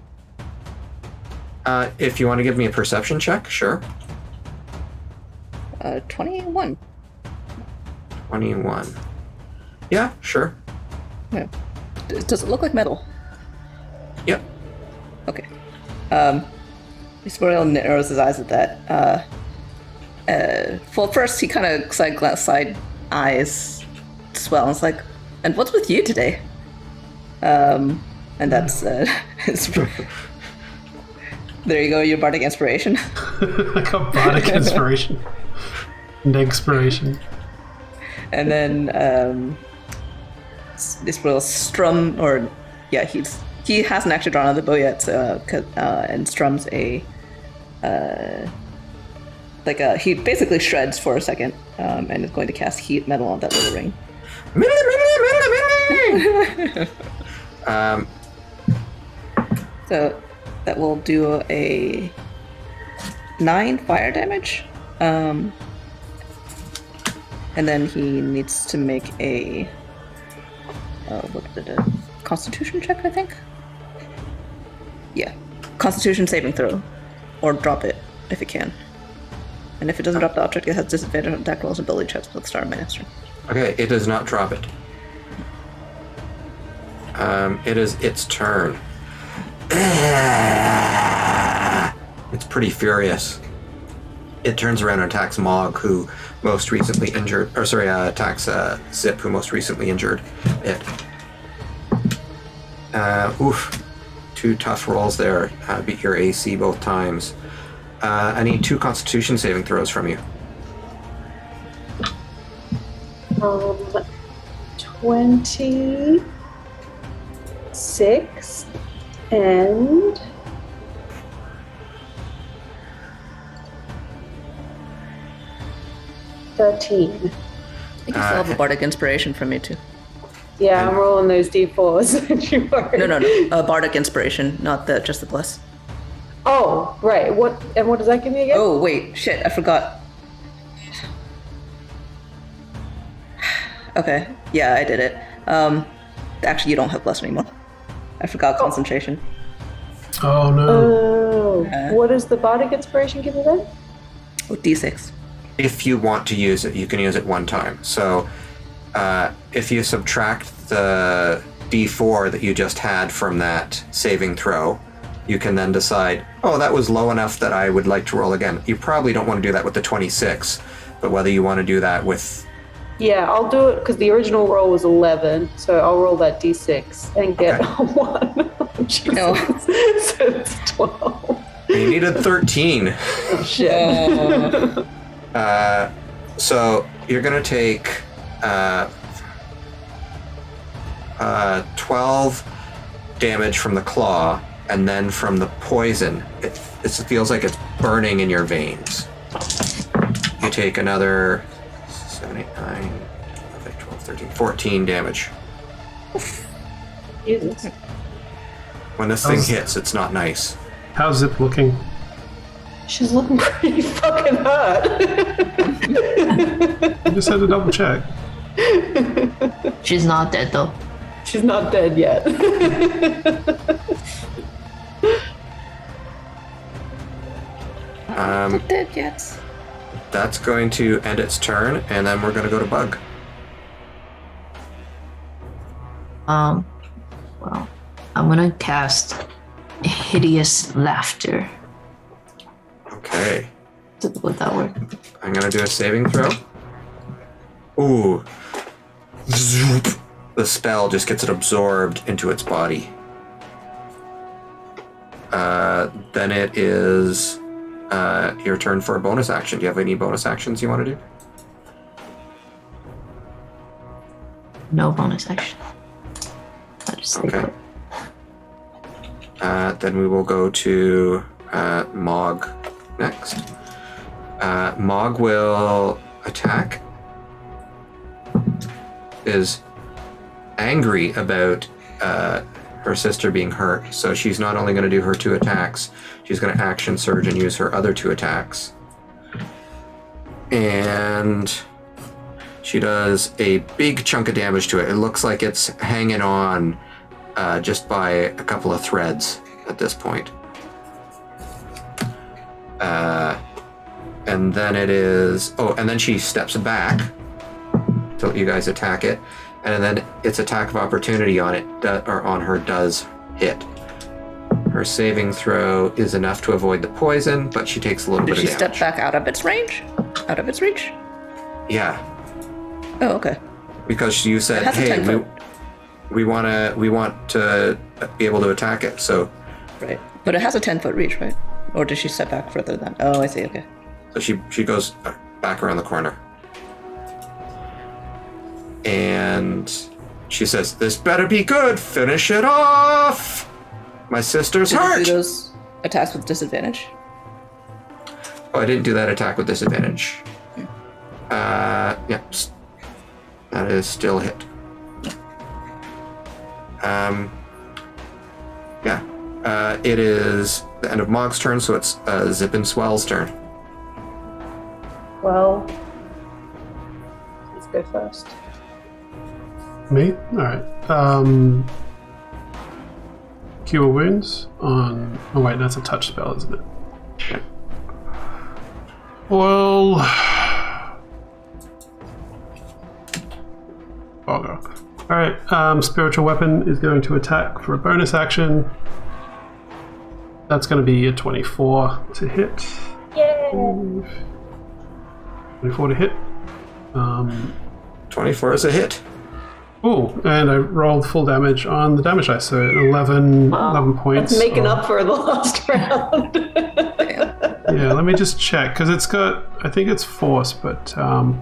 If you want to give me a perception check, sure. 21. 21. Yeah, sure. Yeah. Does it look like metal? Yep. Okay. Boreal narrows his eyes at that. Well, first he kind of side eyes swell and it's like, and what's with you today? And that's there you go, your bardic inspiration. I got bardic inspiration. And expiration. And then this will strum, or yeah, he hasn't actually drawn out the bow yet, so, and strums he basically shreds for a second, and is going to cast heat metal on that little ring. So that will do a 9 fire damage. And then he needs to make a Constitution check, I think? Yeah. Constitution saving throw. Or drop it, if it can. And if it doesn't drop the object, it has disadvantage on attack rolls and ability checks with the start of my next turn. Okay, it does not drop it. It is its turn. It's pretty furious. It turns around and attacks Mog, who most recently injured, attacks Zip, who most recently injured it. Oof. 2 tough rolls there. Beat your AC both times. I need 2 Constitution saving throws from you. 26 and 13. I think you still have a bardic inspiration from me too. Yeah, I'm rolling those d4s. No. Bardic inspiration, not just the bless. Oh, right. What does that give me again? Oh, wait. Shit, I forgot. Okay. Yeah, I did it. Actually, you don't have bless anymore. I forgot concentration. Oh no. Oh. What does the bardic inspiration give me then? Oh, D6. If you want to use it, you can use it one time. So if you subtract the D4 that you just had from that saving throw, you can then decide, oh, that was low enough that I would like to roll again. You probably don't want to do that with the 26, but whether you want to do that with... Yeah, I'll do it because the original roll was 11, so I'll roll that d6 and get a 1. Jesus. No. So it's 12. You needed 13. Oh, shit. So you're going to take 12 damage from the claw, and then from the poison. It feels like it's burning in your veins. You take another 7, 8, 9, 12, 13, 14 damage. Jesus. When this thing hits, it's not nice. How's Zip looking? She's looking pretty fucking hurt. I just had to double check. She's not dead though. She's not dead yet. Not dead yet. That's going to end its turn, and then we're going to go to Bug. Well, I'm gonna cast Hideous Laughter. Okay. Would that work? I'm going to do a saving throw. Ooh. Zoop. The spell just gets it absorbed into its body. Then it is your turn for a bonus action. Do you have any bonus actions you want to do? No bonus action. I'll just stay Okay. put. Then we will go to Mog next. Mog will attack. Is angry about her sister being hurt, so she's not only going to do her 2 attacks, she's going to action surge and use her other 2 attacks. And she does a big chunk of damage to it. It looks like it's hanging on just by a couple of threads at this point. And then it is... Oh, and then she steps back till you guys attack it. And then its attack of opportunity on it, or on her, does hit. Her saving throw is enough to avoid the poison, but she takes a little Did bit she of step damage. back out of its range? Out of its reach? Yeah, Oh, okay. because you It said, has a "Hey, 10-foot. we want to be able to attack it." So Right. But it has a 10-foot reach, right? Or did she step back further than? Oh, I see. Okay. she goes back around the corner, and she says, "This better be good. Finish it off. My sister's Did you hurt." do those attacks with disadvantage? Oh, I didn't do that attack with disadvantage. Yep. That is still a hit. Yeah. It is the end of Mog's turn, so it's Zip and Swell's turn. Well, let's go first. Me? Alright. Cure wounds on... Oh wait, that's a touch spell, isn't it? Well... Oh no. Alright, spiritual weapon is going to attack for a bonus action. That's going to be a 24 to hit. Yay! 24 to hit. 24 is a hit. Oh, and I rolled full damage on the damage dice, so 11 points. That's making of- up for the last round. Yeah, let me just check, because it's got, I think it's force, but, no,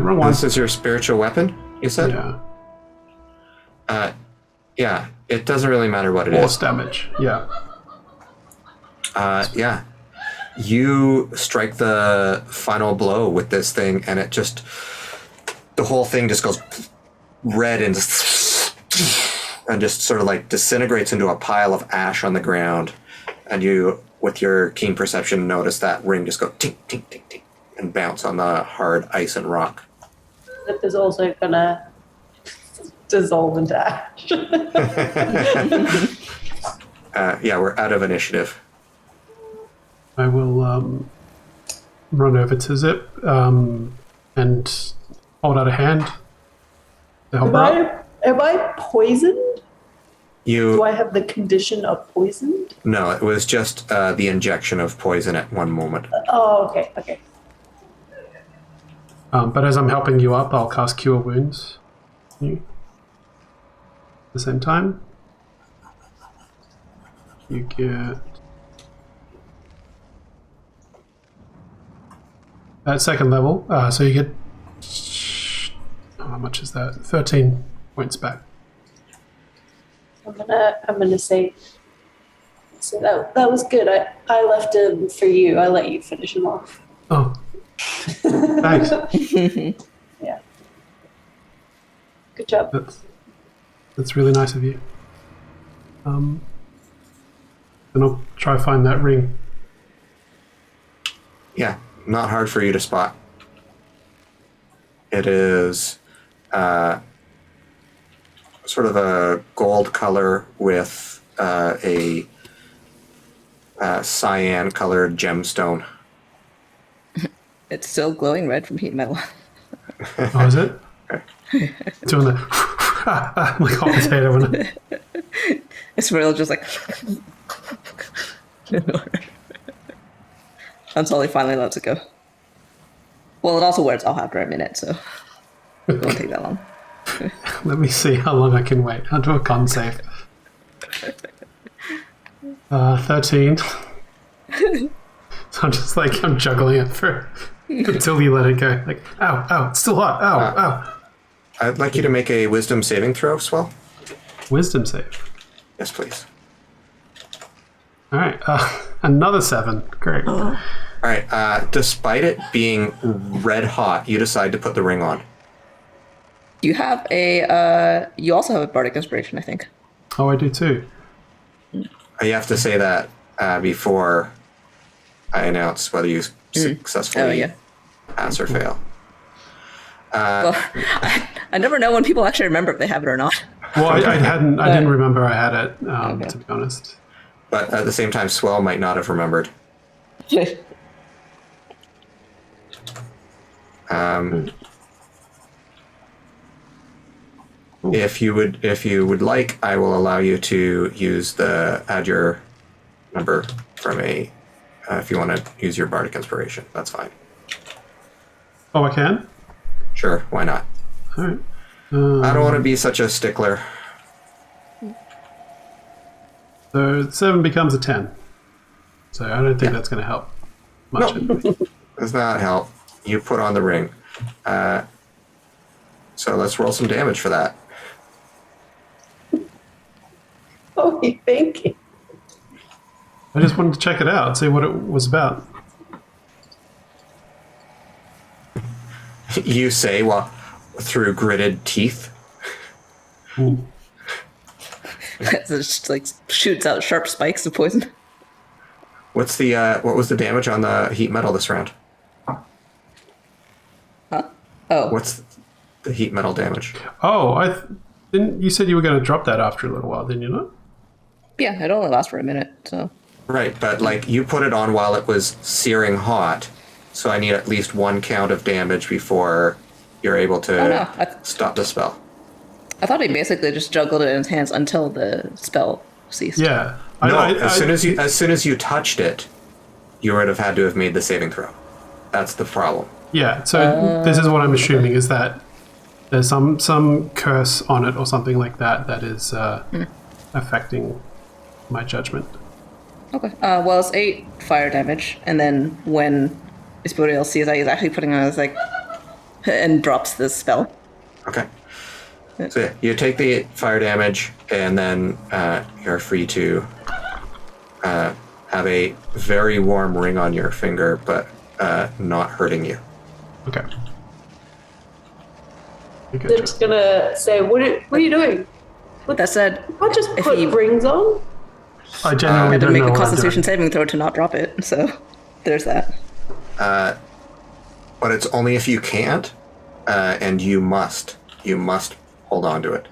wrong one. This is your spiritual weapon, you said? Yeah, Yeah, it doesn't really matter what it force is. damage, yeah. Yeah. You strike the final blow with this thing, and it just... The whole thing just goes red and just sort of like disintegrates into a pile of ash on the ground. And you, with your keen perception, notice that ring just go tink, tink, tink, tink, and bounce on the hard ice and rock. Zip is also gonna dissolve into ash. Yeah, we're out of initiative. I will run over to Zip and hold out a hand to help her up. Am I poisoned? Do You... I have the condition of poisoned? No, it was just the injection of poison at one moment. Oh, okay, okay. But as I'm helping you up, I'll cast Cure Wounds. You. At the same time, you get at second level. So you get how much is that? 13 points back. I'm gonna say. So that was good. I left him for you. I let you finish him off. Oh, thanks. Yeah. Good job. That's really nice of you. And I'll try to find that ring. Yeah, not hard for you to spot. It is sort of a gold color with a cyan colored gemstone. It's still glowing red from heat metal. Oh, is it? Doing the like hot potato. It's real, just like until he finally lets it go. Well, it also wears off after a minute, so it won't take that long. Let me see how long I can wait. I'll do a con save. 13. So I'm just like, I'm juggling it for until you let it go. Like, ow, ow, it's still hot. Ow, ow. I'd like you to make a wisdom saving throw, Swell. Wisdom save. Yes, please. All right. Another 7. Great. All right. Despite it being red hot, you decide to put the ring on. You have a, you also have a bardic inspiration, I think. Oh, I do too. You have to say that before I announce whether you successfully pass or fail. Well, I never know when people actually remember if they have it or not. Well, I didn't remember I had it, to be honest. But at the same time, Swell might not have remembered. If you would like, I will allow you to add your number from a. If you want to use your bardic inspiration, that's fine. Oh, I can? Sure, why not? All right. I don't want to be such a stickler. So 7 becomes a 10. So I don't think that's going to help much. Nope. Does not help. You put on the ring. So let's roll some damage for that. Oh, you thinking? I just wanted to check it out, see what it was about. You say while through gritted teeth. It just like shoots out sharp spikes of poison. What was the damage on the heat metal this round? Huh? Oh. What's the heat metal damage? Oh, didn't you said you were going to drop that after a little while, didn't you not? Yeah, it only lasts for a minute, so. Right, but like you put it on while it was searing hot, so I need at least 1 count of damage before you're able to stop the spell. I thought he basically just juggled it in his hands until the spell ceased. Yeah. As soon as you touched it, you would have had to have made the saving throw. That's the problem. Yeah, so this is what I'm assuming is that there's some curse on it or something like that is affecting my judgment. Okay. Well, it's 8 fire damage, and then when Ispuriel sees that, he's actually putting on his, like, and drops this spell. Okay. So yeah, you take the fire damage, and then you're free to have a very warm ring on your finger, but not hurting you. Okay. They're just gonna say, "What are you doing?" That said, I just if put he rings on. I genuinely had to don't make know a what I'm Constitution doing. saving throw to not drop it, so there's that. But it's only if you can't, and you must hold on to it.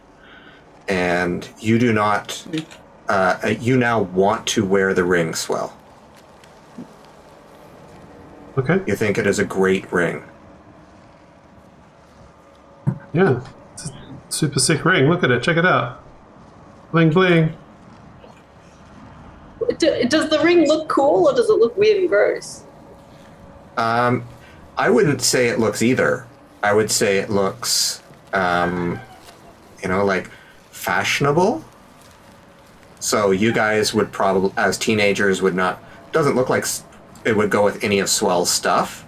And you do not. You now want to wear the ring, Swell. Okay. You think it is a great ring. Yeah. It's a super sick ring. Look at it. Check it out. Bling bling. Does the ring look cool, or does it look weird and gross? I wouldn't say it looks either. I would say it looks, like fashionable. So you guys would probably, as teenagers, doesn't look like it would go with any of Swell's stuff,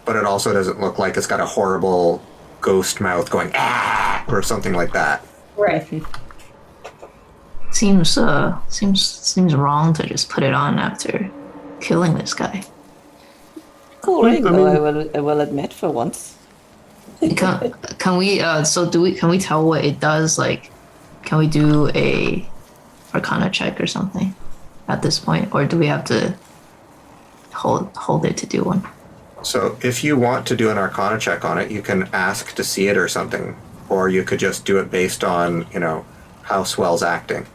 but it also doesn't look like it's got a horrible ghost mouth going, ah, or something like that. Right. Seems wrong to just put it on after killing this guy. Cool ring, though, I will admit for once. Can we? So do we? Can we tell what it does? Like, can we do a Arcana check or something at this point, or do we have to hold it to do one? So if you want to do an Arcana check on it, you can ask to see it or something, or you could just do it based on how Swell's acting.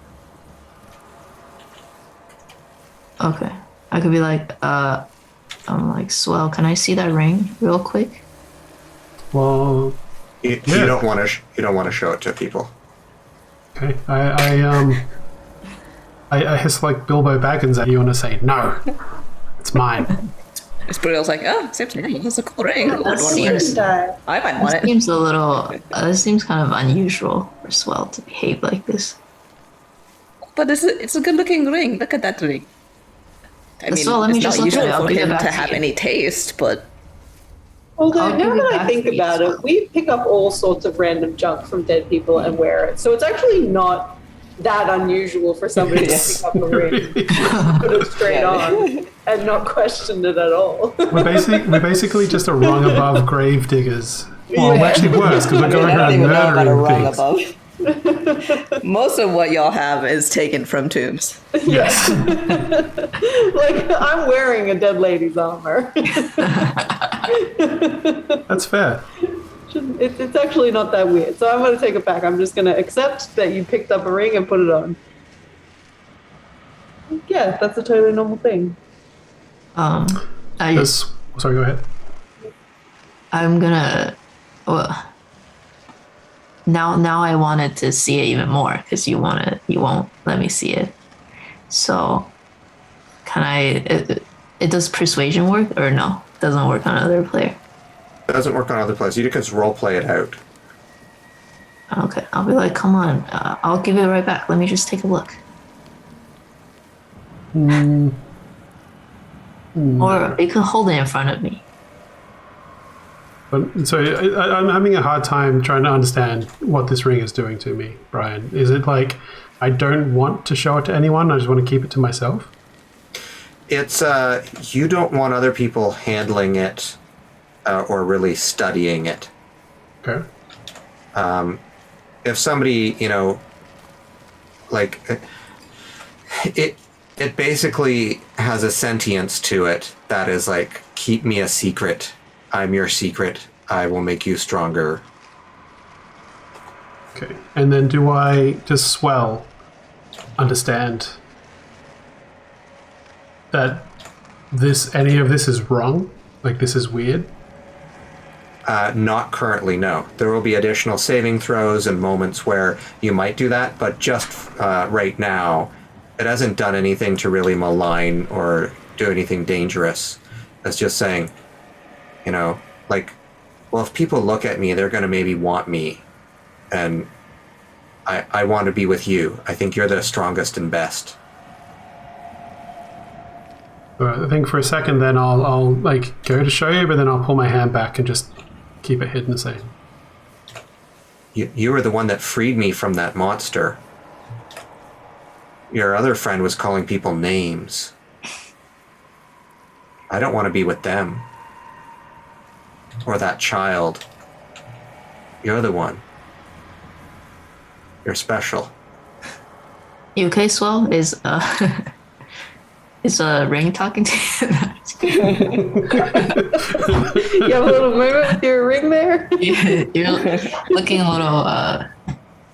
Okay, I could be like, I'm like, Swell, can I see that ring real quick? Well, You don't want to. You don't want to show it to people. okay. I hiss like Bilbo Baggins at you and I say, no, it's mine. Sprudel's like, oh, seems to me that's a cool ring. Seems, I might want it. seems a little. This seems kind of unusual for Swell to behave like this. But it's a good looking ring. Look at that ring. I mean, So let me it's just not look at usual it. I'll for give it him back to to have you. any taste, but Although I'll give now it that I back think to you, about it, we pick up all sorts of random junk from dead people and wear it. So it's actually not that unusual for somebody to pick up a ring, put it straight on, and not question it at all. We're basically just a rung above grave diggers. Well, Yeah. actually worse because we're going I don't around even know about a murdering rung things. above. Most of what y'all have is taken from tombs. Yes. Like, I'm wearing a dead lady's armor. That's fair. It's actually not that weird. So I'm going to take it back. I'm just going to accept that you picked up a ring and put it on. Yeah, that's a totally normal thing. Sorry, go ahead. I'm gonna. Well, now I wanted to see it even more because you won't let me see it. So, can I? It does persuasion work or no? Doesn't work on another player. It doesn't work on other players. You can just role play it out. Okay, I'll be like, come on, I'll give it right back. Let me just take a look. Or you can hold it in front of me. But, so I'm having a hard time trying to understand what this ring is doing to me, Brian. Is it like I don't want to show it to anyone? I just want to keep it to myself? It's you don't want other people handling it or really studying it. Okay. If somebody, like it basically has a sentience to it that is like, keep me a secret. I'm your secret. I will make you stronger. Okay. And then does Swell understand that any of this is wrong? Like this is weird? Not currently, no. There will be additional saving throws and moments where you might do that, but just right now, it hasn't done anything to really malign or do anything dangerous. It's just saying, like, well, if people look at me, they're going to maybe want me. And I want to be with you. I think you're the strongest and best. I think for a second then I'll like go to show you, but then I'll pull my hand back and just keep it hidden and say, You were the one that freed me from that monster. Your other friend was calling people names. I don't want to be with them. Or that child. You're the one. You're special. You okay, Swell? Is a ring talking to you? You have a little moment with your ring there? You're looking a little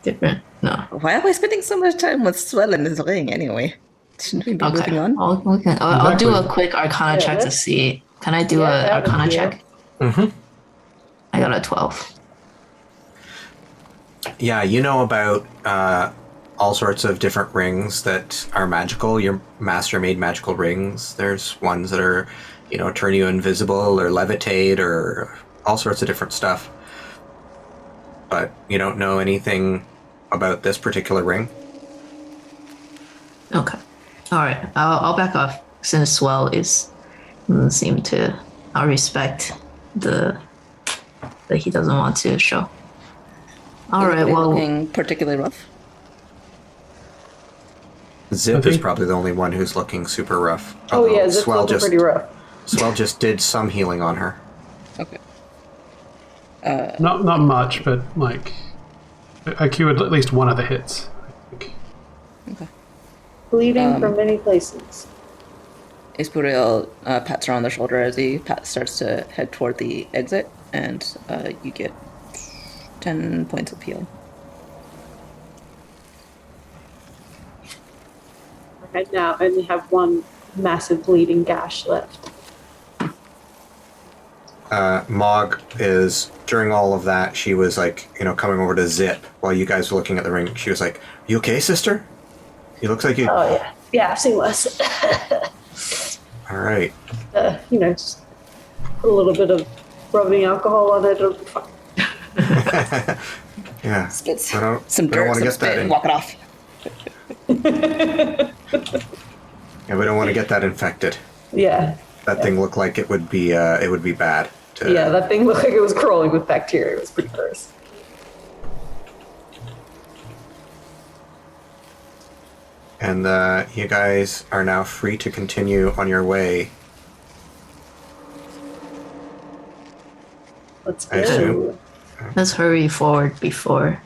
different. No. Why am I spending so much time with Swell in this ring anyway? Shouldn't we be Okay. moving on? I'll do a Exactly. quick Arcana check to see. Can I do Yeah, a that would Arcana be check? Mm-hmm. I got a 12. Yeah, you know about all sorts of different rings that are magical. Your master made magical rings. There's ones that are, turn you invisible or levitate or all sorts of different stuff. But you don't know anything about this particular ring? Okay. All right. I'll back off since Swell doesn't seem to. I'll respect that he doesn't want to show. All right. Anybody Well, looking particularly rough. Zip I is think- probably the only one who's looking super rough. Oh, yeah, Although Zip's looking pretty rough. Swell just did some healing on her. Okay. Not much, but like I cured at least one of the hits. I think. Okay. Bleeding from many places. Espuriel pats her on the shoulder as he starts to head toward the exit, and you get 10 points of healing. Right now, I only have one massive bleeding gash left. Mog is, during all of that, she was like, coming over to Zip while you guys were looking at the ring. She was like, "You okay, sister? You look like you..." Oh, yeah. Yeah, I've seen worse. All right. Just put a little bit of rubbing alcohol on it. It'll be fine. Yeah. Spit I some don't dirt, want to some get that spit, in. and walk it off. Yeah, we don't want to get that infected. Yeah. That thing looked like it would be bad. Yeah, that thing looked like it was crawling with bacteria. It was pretty gross. And you guys are now free to continue on your way. Let's I assume. go. Let's hurry forward before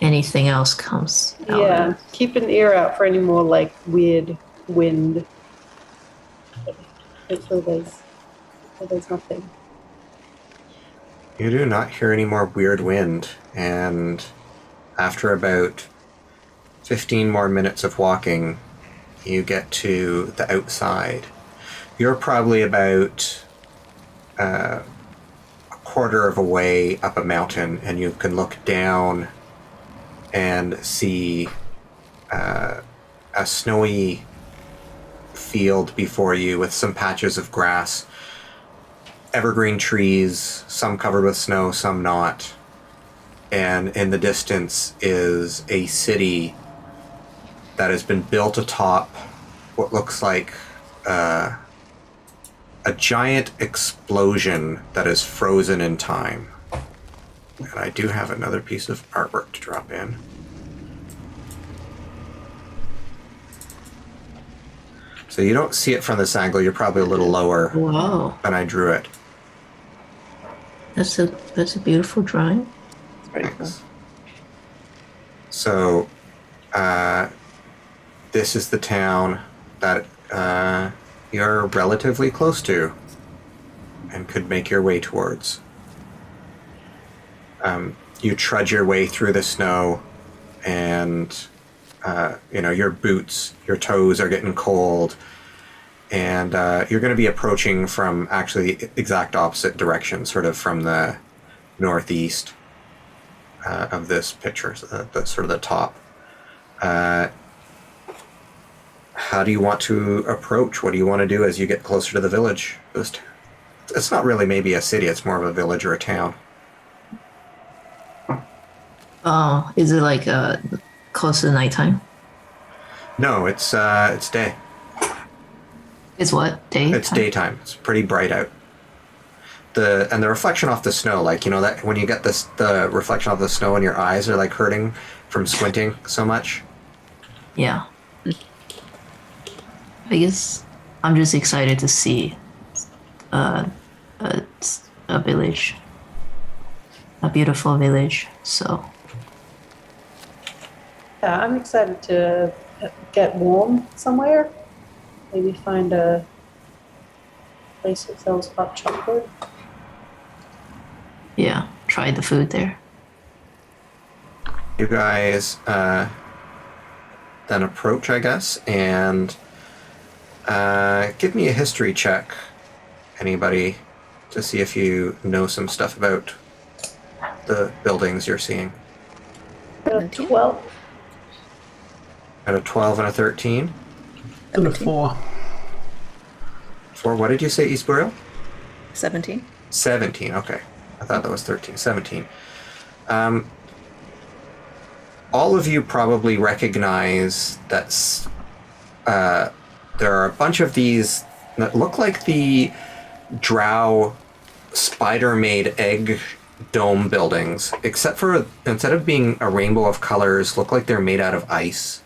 anything else comes out. Yeah, keep an ear out for any more weird wind. Hopefully there's nothing. You do not hear any more weird wind, and after about 15 more minutes of walking, you get to the outside. You're probably about a quarter of a way up a mountain, and you can look down and see a snowy field before you with some patches of grass, evergreen trees, some covered with snow, some not. And in the distance is a city that has been built atop what looks like a giant explosion that is frozen in time. And I do have another piece of artwork to drop in. So you don't see it from this angle. You're probably a little lower Wow, than I drew it. that's a beautiful drawing. It's pretty cool. Thanks. So, this is the town that you're relatively close to and could make your way towards. You trudge your way through the snow, and your boots, your toes are getting cold, and you're going to be approaching from actually the exact opposite direction, sort of from the northeast of this picture, so the sort of the top. How do you want to approach? What do you want to do as you get closer to the village? It's not really maybe a city, it's more of a village or a town. Oh, is it close to nighttime? No, it's day. It's what? Day? It's daytime. It's pretty bright out. The reflection off the snow, that when you get the reflection off the snow and your eyes are hurting from squinting so much. Yeah. I guess I'm just excited to see a village. A beautiful village, so. Yeah, I'm excited to get warm somewhere. Maybe find a place that sells hot chocolate. Yeah, try the food there. You guys then approach, I guess, and give me a history check, anybody, to see if you know some stuff about the buildings you're seeing. 12. Got a 12 and a 13. And a 4. For what did you say, East Burial? 17. 17, okay. I thought that was 13. 17. All of you probably recognize that there are a bunch of these that look like the drow spider-made egg dome buildings, except for instead of being a rainbow of colors, look like they're made out of ice.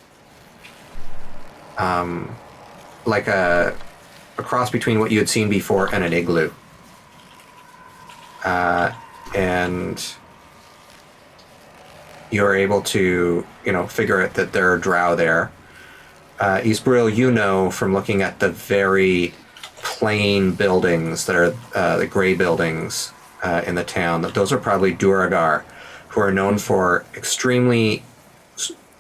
Like a cross between what you had seen before and an igloo. and you're able to, figure out that there are drow there. Isbril, you know from looking at the very plain buildings that are the gray buildings in the town, that those are probably Duragar, who are known for extremely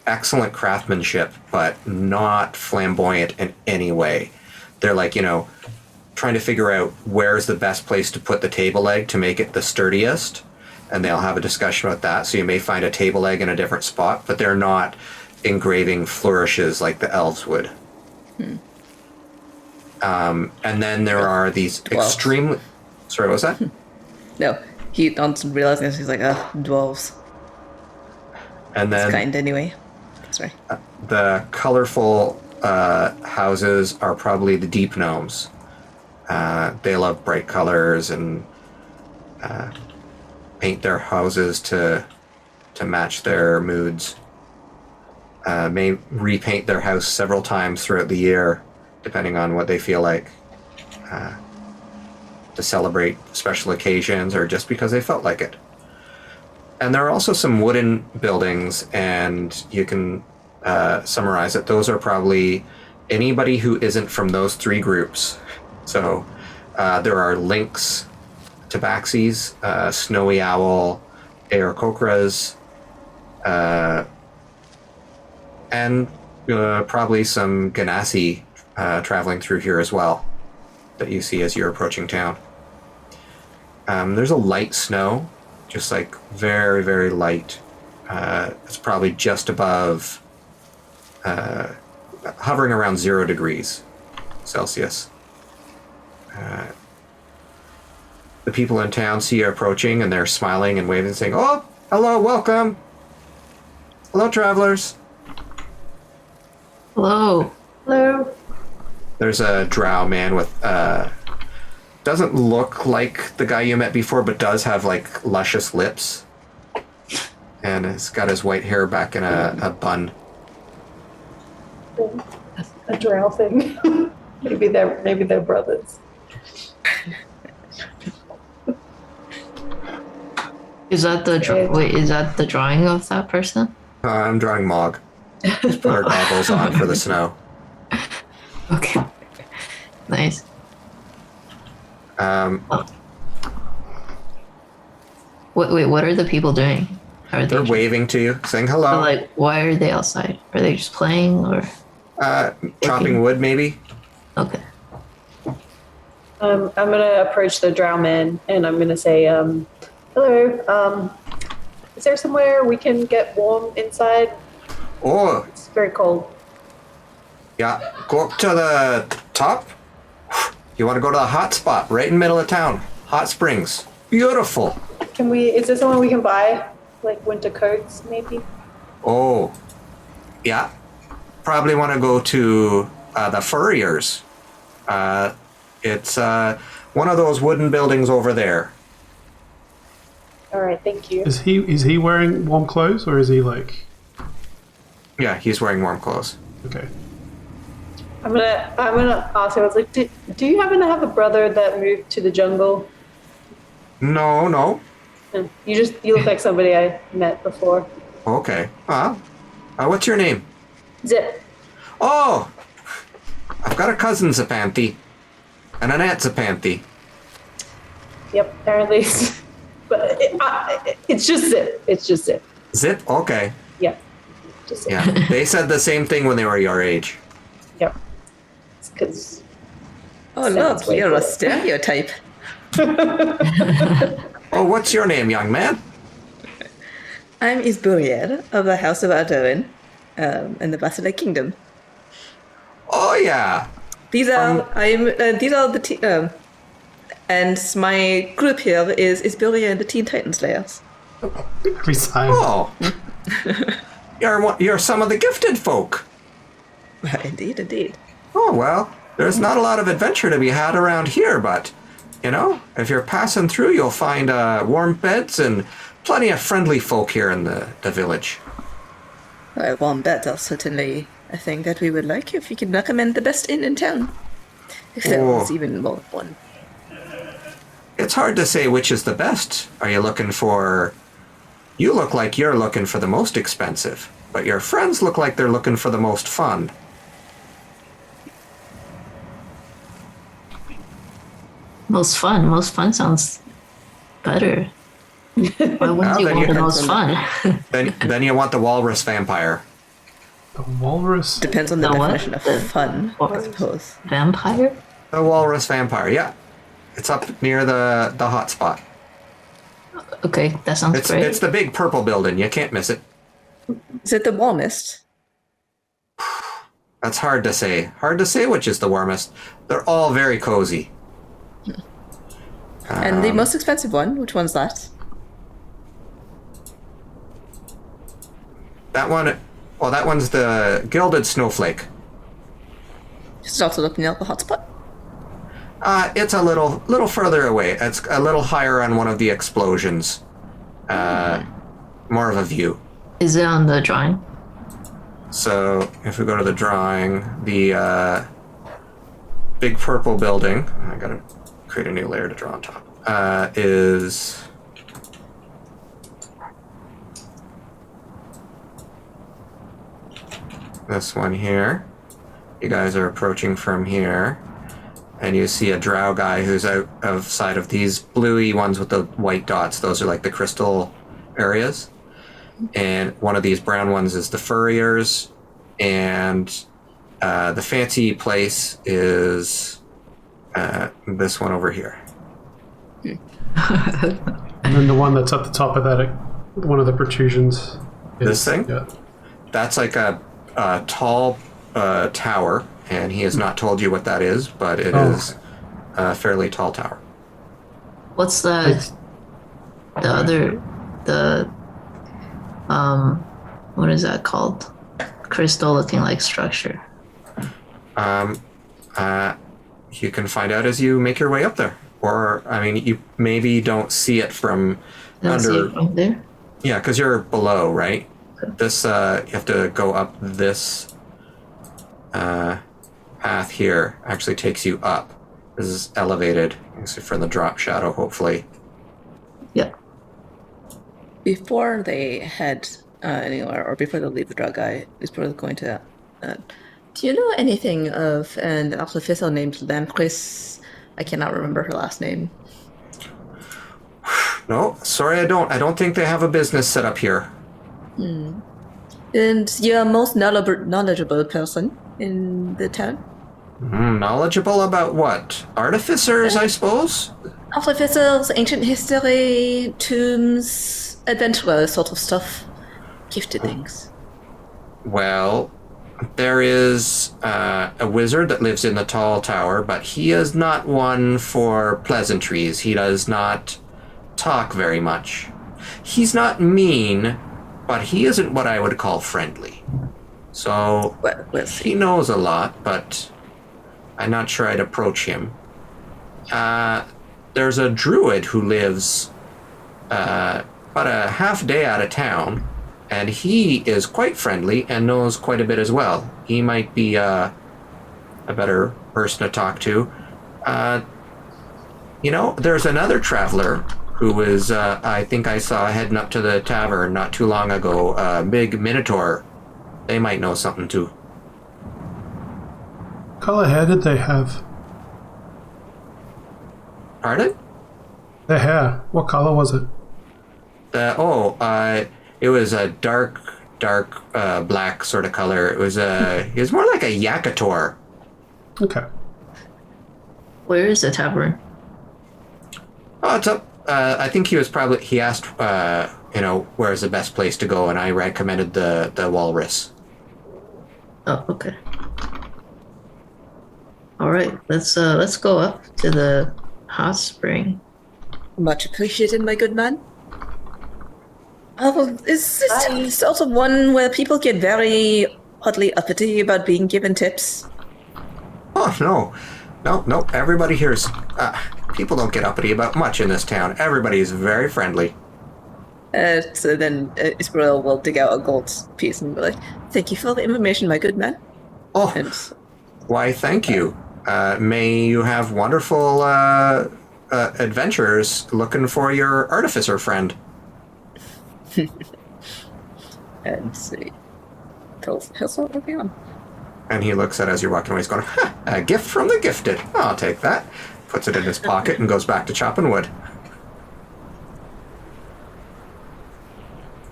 excellent craftsmanship, but not flamboyant in any way. They're like, trying to figure out where's the best place to put the table leg to make it the sturdiest, and they'll have a discussion about that. So you may find a table leg in a different spot, but they're not engraving flourishes like the elves would. And then there are these extremely... Sorry, what was that? No, he on realizing this, he's like, dwarves. And then It's kind anyway. Sorry. the colorful houses are probably the deep gnomes. They love bright colors and paint their houses to match their moods. May repaint their house several times throughout the year, depending on what they feel like, to celebrate special occasions or just because they felt like it. And there are also some wooden buildings, and you can summarize it. Those are probably anybody who isn't from those three groups. So there are lynx, tabaxis, snowy owl, aarakocras, and probably some ganassi traveling through here as well that you see as you're approaching town. There's a light snow, just like very, very light. It's probably just above, hovering around 0 degrees Celsius. The people in town see you approaching, and they're smiling and waving, saying, "Oh, hello, welcome. Hello, travelers." Hello. Hello. There's a drow man with, doesn't look like the guy you met before, but does have like luscious lips. And has got his white hair back in a bun. A drow thing. maybe they're brothers. Is that is that the drawing of that person? I'm drawing Mog. Just put her goggles on for the snow. Okay. Nice. Wait, what are the people doing? Are They're waving to you, saying hello. like, why are they outside? Are they just playing or? Chopping wood, maybe? Okay. I'm gonna approach the drow man and I'm gonna say, hello. Is there somewhere we can get warm inside? Oh, It's very cold. yeah. Go up to the top. You want to go to the hot spot right in the middle of town. Hot springs. Beautiful. Is there somewhere we can buy? Like winter coats, maybe? Oh, yeah. Probably want to go to the Furriers. It's one of those wooden buildings over there. All right, thank you. Is he wearing warm clothes, or is he like? Yeah, he's wearing warm clothes. Okay. I'm gonna ask him. I was like, do you happen to have a brother that moved to the jungle? No. You look like somebody I met before. Okay. What's your name? Zip. Oh, I've got a cousin Zapanthe and an aunt Zapanthe. Yep, apparently. But it's just Zip. It's just Zip. Zip? Okay. Yeah. Just Zip. Yeah. They said the same thing when they were your age. Yep. It's because. Oh, look, you're a stereotype. Oh, what's your name, young man? I'm Isburiel of the House of Ardoin in the Basilic Kingdom. Oh, yeah. These are the and my group here is Isburiel and the Teen Titan Slayers. Every time. Oh. You're some of the gifted folk. Indeed. Oh, well, there's not a lot of adventure to be had around here, but, if you're passing through, you'll find warm beds and plenty of friendly folk here in the village. Well, warm beds are certainly a thing that we would like if you can recommend the best inn in town. If there was even more than one. it's hard to say which is the best. Are you looking for... You look like you're looking for the most expensive, but your friends look like they're looking for the most fun. Most fun. Most fun sounds better. Why wouldn't you then want you- the most fun? Then you want the walrus vampire. The walrus. Depends on the The what? definition of The fun, I walrus. suppose. Vampire? The walrus vampire, yeah. It's up near the hot spot. Okay, that sounds It's great. it's the big purple building. You can't miss it. Is it the warmest? That's hard to say. Hard to say which is the warmest. They're all very cozy. And the most expensive one, which one's that? That one, well, that one's the Gilded Snowflake. Just also looking at the hotspot. It's a little further away. It's a little higher on one of the explosions. More of a view. Is it on the drawing? So if we go to the drawing, the big purple building, I gotta create a new layer to draw on top, is this one here. You guys are approaching from here, and you see a drow guy who's outside of these bluey ones with the white dots. Those are like the crystal areas. And one of these brown ones is the furriers, and the fancy place is this one over here. And then the one that's at the top of that, one of the protrusions. This thing? Yeah. That's like a tall tower, and he has not told you what that is, but it is a fairly tall tower. What's the what is that called? Crystal looking like structure. You can find out as you make your way up there. Or, I mean, you maybe don't see it from Don't see under... it from there? Yeah, because you're below, right? This, you have to go up this path here. Actually takes you up. This is elevated, except for the drop shadow, hopefully. Yeah. Before they head anywhere, or before they leave the drug guy, is probably going to. Do you know anything of an artificial named Lampris? I cannot remember her last name. No, sorry, I don't. I don't think they have a business set up here. And you're most knowledgeable person in the town? Knowledgeable about what? Artificers, I suppose? Artificers, ancient history, tombs, adventurer sort of stuff. Gifted things. Well, there is a wizard that lives in the tall tower, but he is not one for pleasantries. He does not talk very much. He's not mean, but he isn't what I would call friendly. So, We'll see. he knows a lot, but I'm not sure I'd approach him. There's a druid who lives about a half day out of town, and he is quite friendly and knows quite a bit as well. He might be a better person to talk to. There's another traveler who was, I think I saw heading up to the tavern not too long ago, big minotaur. They might know something too. What color hair did they have? Pardon? Their hair. What color was it? It was a dark black sort of color. It was more like a Yakator. Okay. Where is the tavern? Oh, it's up. I think he asked, where's the best place to go, and I recommended the Walrus. Oh, okay. All right, let's go up to the hot spring. Much appreciated, my good man. Is this town the sort of one where people get very oddly uppity about being given tips? Oh, no. Everybody here's... people don't get uppity about much in this town. Everybody is very friendly. So then Isabel will dig out a gold piece and be like, "Thank you for the information, my good man." Oh, And why, thank you. May you have wonderful adventurers looking for your artificer friend. And see. He'll start working on. And he looks at it as you're walking away. He's going, a gift from the gifted. I'll take that. Puts it in his pocket and goes back to chopping wood.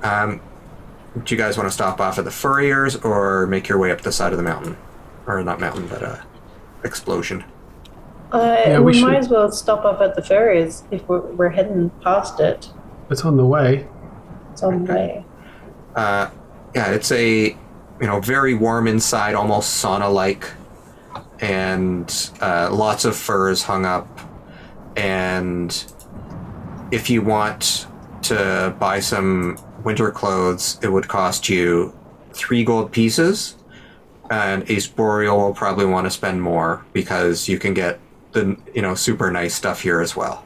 Do you guys want to stop off at the furriers or make your way up the side of the mountain? Or not mountain, but explosion. We might as well stop off at the ferries if we're heading past it. It's on the way. It's on the way. Yeah, it's a very warm inside, almost sauna-like, and lots of furs hung up. And if you want to buy some winter clothes, it would cost you 3 gold pieces, and Ace Boreal will probably want to spend more because you can get the super nice stuff here as well.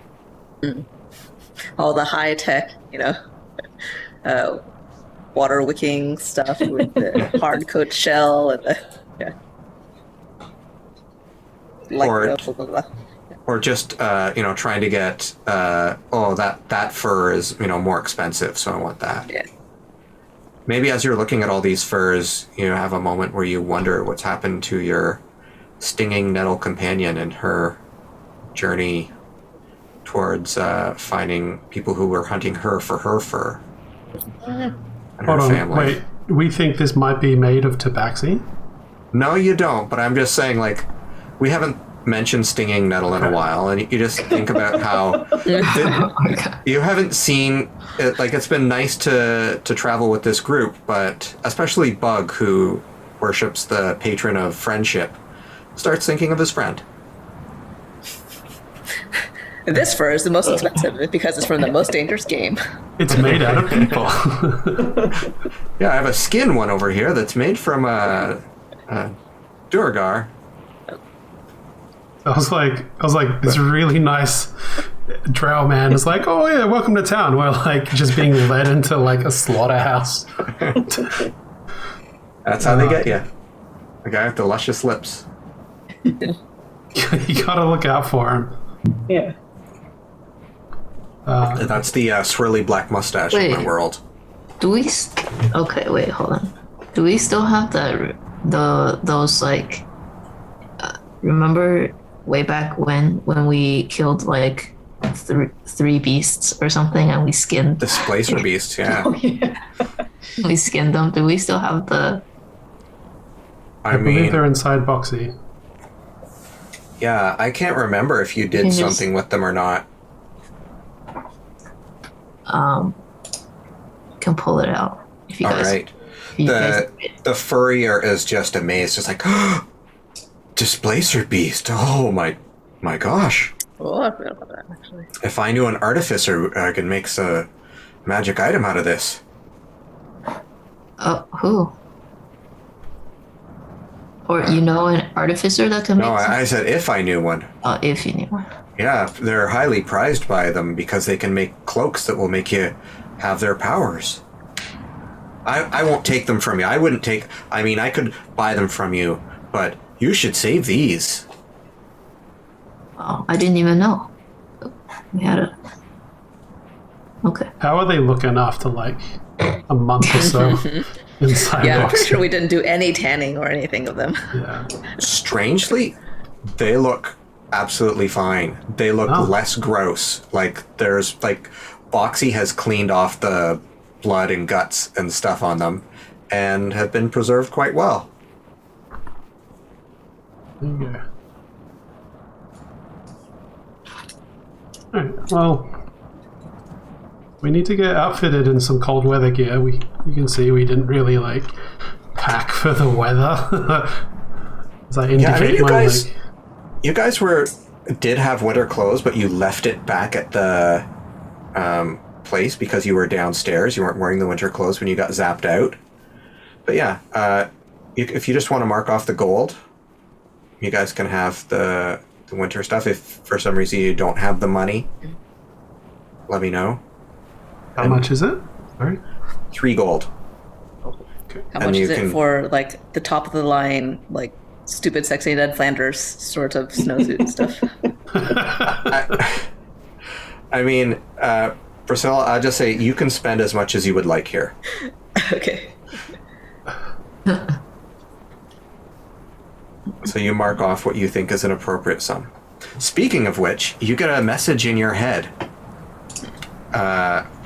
All the high tech, water wicking stuff with the hard coat shell and the or just trying to get that fur is more expensive, so I want that. Yeah. Maybe as you're looking at all these furs, you have a moment where you wonder what's happened to your stinging nettle companion and her journey towards finding people who were hunting her for her fur. And Hold her on, family. wait. We think this might be made of tabaxi? No, you don't, but I'm just saying, we haven't mentioned stinging nettle in a while, and you just think about how you haven't seen it. It's been nice to travel with this group, but especially Bug, who worships the patron of friendship, starts thinking of his friend. This fur is the most expensive because it's from the most dangerous game. It's made out of people. Yeah, I have a skin one over here that's made from Durgar. I was like, this really nice drow man is like, oh yeah, welcome to town. We're just being led into a slaughterhouse. That's how they get you. The guy with the luscious lips. You gotta look out for him. Yeah. That's the swirly black mustache in my world. Do we? Okay, wait, hold on. Do we still have those remember way back when we killed three beasts or something and we skinned? Displacer beasts, yeah. Oh, yeah. We skinned them. Do we still have the? I believe they're inside Boxy. Yeah, I can't remember if you did something with them or not. Can pull it out if you guys. All right. The furrier is just amazed, just Displacer beast. Oh my gosh. Oh, I forgot about that actually. If I knew an artificer who could make a magic item out of this. Who? Or an artificer that can make No, I said if I knew one. Oh, if you knew one. Yeah, they're highly prized by them because they can make cloaks that will make you have their powers. I won't take them from you. I could buy them from you, but you should save these. Oh, I didn't even know. We had a... Okay. How are they looking after a month or so inside Yeah, I'm Boxy? pretty sure we didn't do any tanning or anything of them. Yeah. Strangely, they look absolutely fine. They look less gross. There's Boxy has cleaned off the blood and guts and stuff on them and have been preserved quite well. There you go. Alright, well, we need to get outfitted in some cold weather gear. You can see we didn't really pack for the weather. Does that indicate you guys did have winter clothes, but you left it back at the place because you were downstairs. You weren't wearing the winter clothes when you got zapped out. But yeah, if you just want to mark off the gold, you guys can have the winter stuff. If for some reason you don't have the money, let me know. How much is it? Sorry? 3 gold. Okay. How much is it for the top of the line, stupid sexy Ned Flanders sort of snowsuit stuff? I mean, Priscilla, I'll just say you can spend as much as you would like here. Okay. So you mark off what you think is an appropriate sum. Speaking of which, you get a message in your head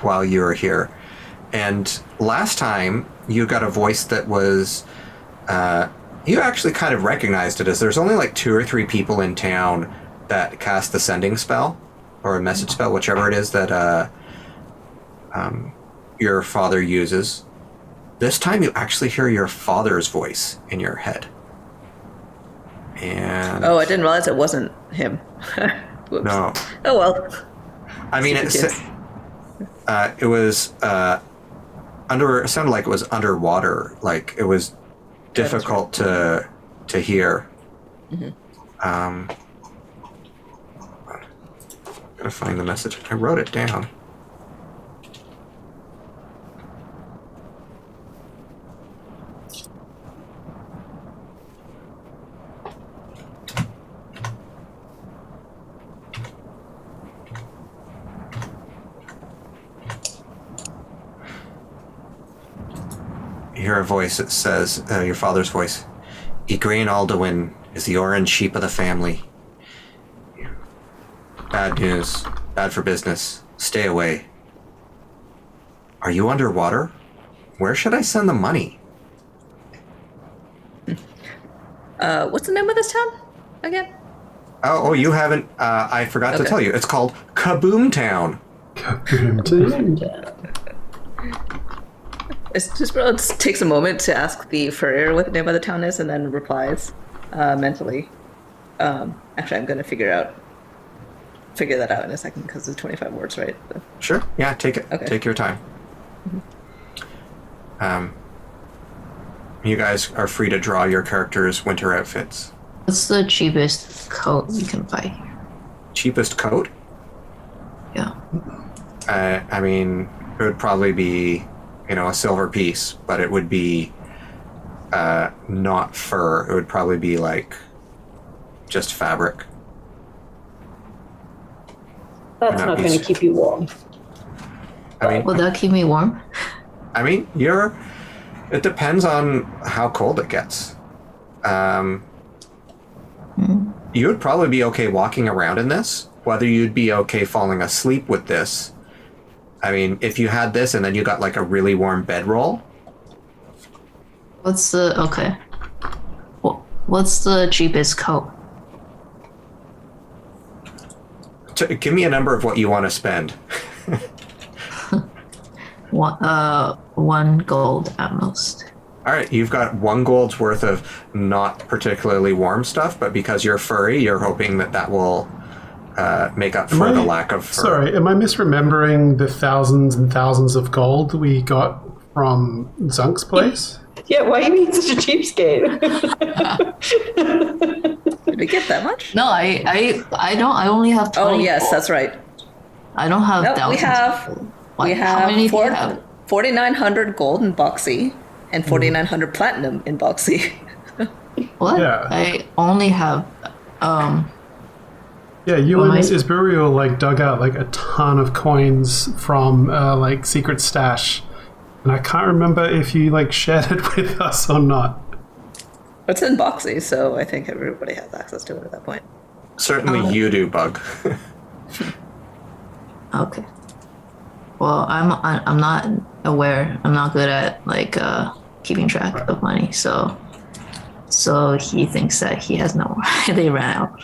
while you were here. And last time, you got a voice that was... you actually kind of recognized it as there's only like 2 or 3 people in town that cast the sending spell, or a message spell, whichever it is that your father uses. This time you actually hear your father's voice in your head. And Oh, I didn't realize it wasn't him. Whoops. no, Oh well. I mean it Stupid kids. it was it sounded like it was underwater, like it was difficult to hear. I'm gonna find the message. I wrote it down. You hear a voice that says, your father's voice, Igraine Alduin is the orange sheep of the family. Bad news. Bad for business. Stay away. Are you underwater? Where should I send the money? What's the name of this town again? Oh, you haven't. I forgot to tell you. It's called Kaboom Town. It takes a moment to ask the furrier what the name of the town is, and then replies mentally. Actually, I'm going to figure that out in a second because it's 25 words, right? So. Sure. Yeah, take it. Okay. Take your time. You guys are free to draw your characters' winter outfits. What's the cheapest coat you can buy here? Cheapest coat? Yeah. I mean, it would probably be, a silver piece, but it would be not fur. It would probably be like just fabric. That's not going to keep you warm. Will that keep me warm? I mean, it depends on how cold it gets. You would probably be okay walking around in this. Whether you'd be okay falling asleep with this. I mean, if you had this and then you got like a really warm bedroll. What's the cheapest coat? Give me a number of what you want to spend. 1 gold at most. All right, you've got 1 gold's worth of not particularly warm stuff, but because you're furry, you're hoping that will make up for the lack of fur. Sorry, am I misremembering the thousands and thousands of gold we got from Zunk's place? Yeah, why are you being such a cheapskate? Did we get that much? No, I don't. I only have 20. Oh yes, that's right. I don't have No, thousands. we How many have do you have? 4,900 gold in Boxy and 4,900 platinum in Boxy. What? Yeah. I only have Yeah, you Well, and nice. Isburio dug out a ton of coins from secret stash, and I can't remember if you shared it with us or not. It's in Boxy, so I think everybody has access to it at that point. Certainly you do, Bug. Okay. Well, I'm not aware. I'm not good at keeping track of money. So he thinks that he has no. They ran out,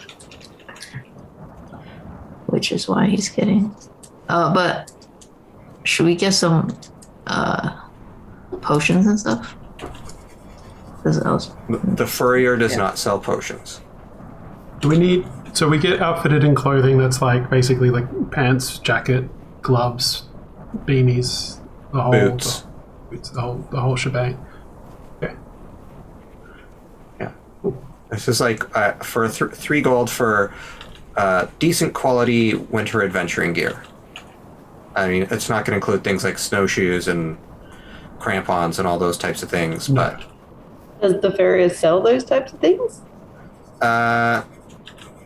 which is why he's getting. But should we get some potions and stuff? The furrier does not sell potions. Do we need? So we get outfitted in clothing that's basically pants, jacket, gloves, beanies, Boots. the whole shebang. Okay. Yeah. This is for 3 gold for decent quality winter adventuring gear. I mean, it's not going to include things like snowshoes and crampons and all those types of things, but... Does the farrier sell those types of things?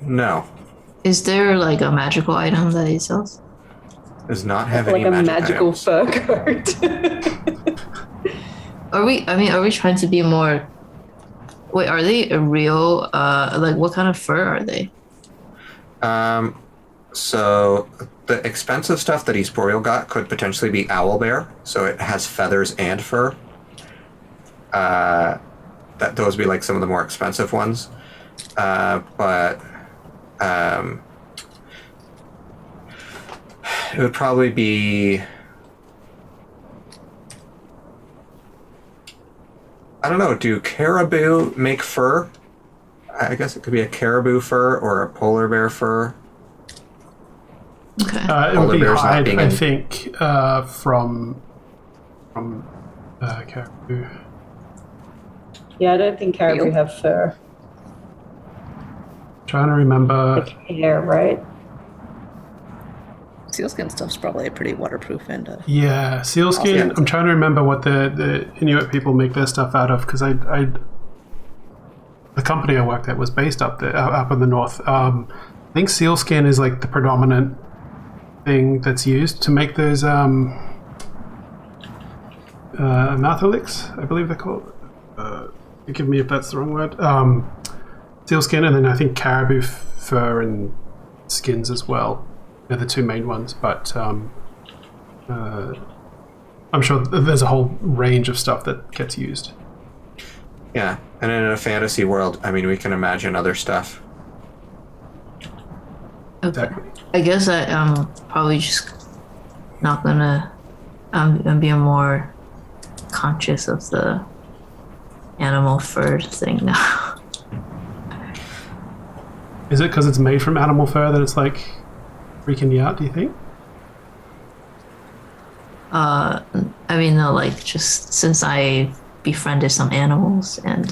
No. Is there a magical item that he sells? Does not have Like any a magic magical items. fur coat. Are we trying to be more? Wait, are they a real? Like what kind of fur are they? So the expensive stuff that Esporio got could potentially be owlbear, so it has feathers and fur. Those would be like some of the more expensive ones. But it would probably be, I don't know, do caribou make fur? I guess it could be a caribou fur or a polar bear fur. Okay. It would be bears not hide, being I in- think, from caribou. Yeah, I don't think caribou Real? have fur. Trying to remember. Like hair, right? Sealskin stuff's probably pretty waterproof and Yeah, sealskin. Yeah. I'm trying to remember what the Inuit people make their stuff out of, because the company I worked at was based up there, up in the north. I think sealskin is like the predominant thing that's used to make those moutholics, I believe they're called. Forgive me if that's the wrong word. Sealskin, and then I think caribou fur and skins as well. They're the two main ones, but I'm sure there's a whole range of stuff that gets used. Yeah, and in a fantasy world, I mean, we can imagine other stuff. Okay. Exactly. I guess I'm probably just not gonna. I'm being more conscious of the animal fur thing now. Is it because it's made from animal fur that it's like freaking you out, do you think? I mean, no, like just since I befriended some animals and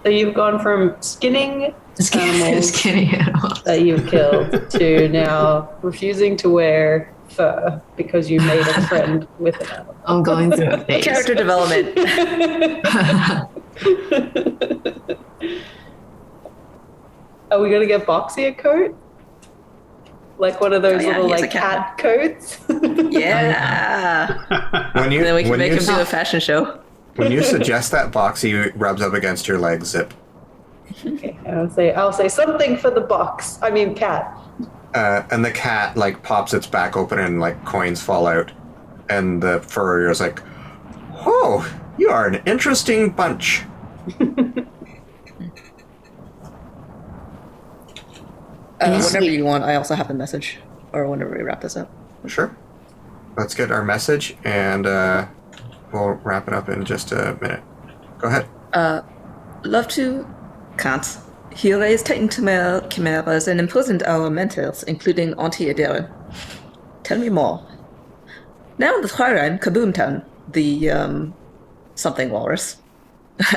So you've gone from skinning animals skinny animals. that you've killed to now refusing to wear fur because you made a friend with an animal. I'm going through a phase. character development. Are we gonna get Boxy a coat? Like one of those Oh, yeah, little he has like a cat. cat coats? Yeah. When you And then we can when make you him do a fashion show. when you suggest that, Boxy rubs up against your leg. Zip. Okay, I'll say something for the box. I mean cat. And the cat like pops its back open and like coins fall out, and the furrier's like, "Oh, you are an interesting bunch." Whenever you want, I also have the message. Or whenever we wrap this up. Sure. Let's get our message, and we'll wrap it up in just a minute. Go ahead. Love to. Can't. He raised Titan chimeras and imprisoned our mentors, including Auntie Adira. Tell me more. Now the Thryran, Kaboom Town, the something walrus.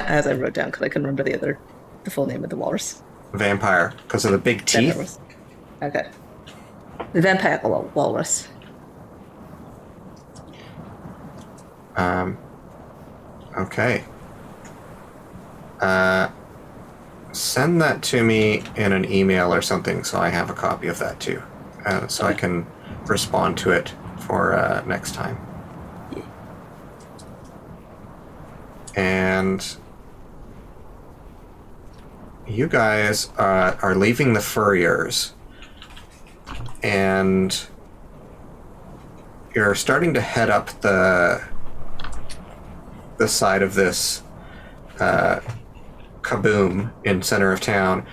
As I wrote down, because I couldn't remember the full name of the walrus. Vampire, because of the big teeth. Walrus. Okay. The vampire walrus. Okay. Send that to me in an email or something, so I have a copy of that too, so I can respond to it for next time. And you guys are leaving the furriers, and you're starting to head up the side of this kaboom in center of town,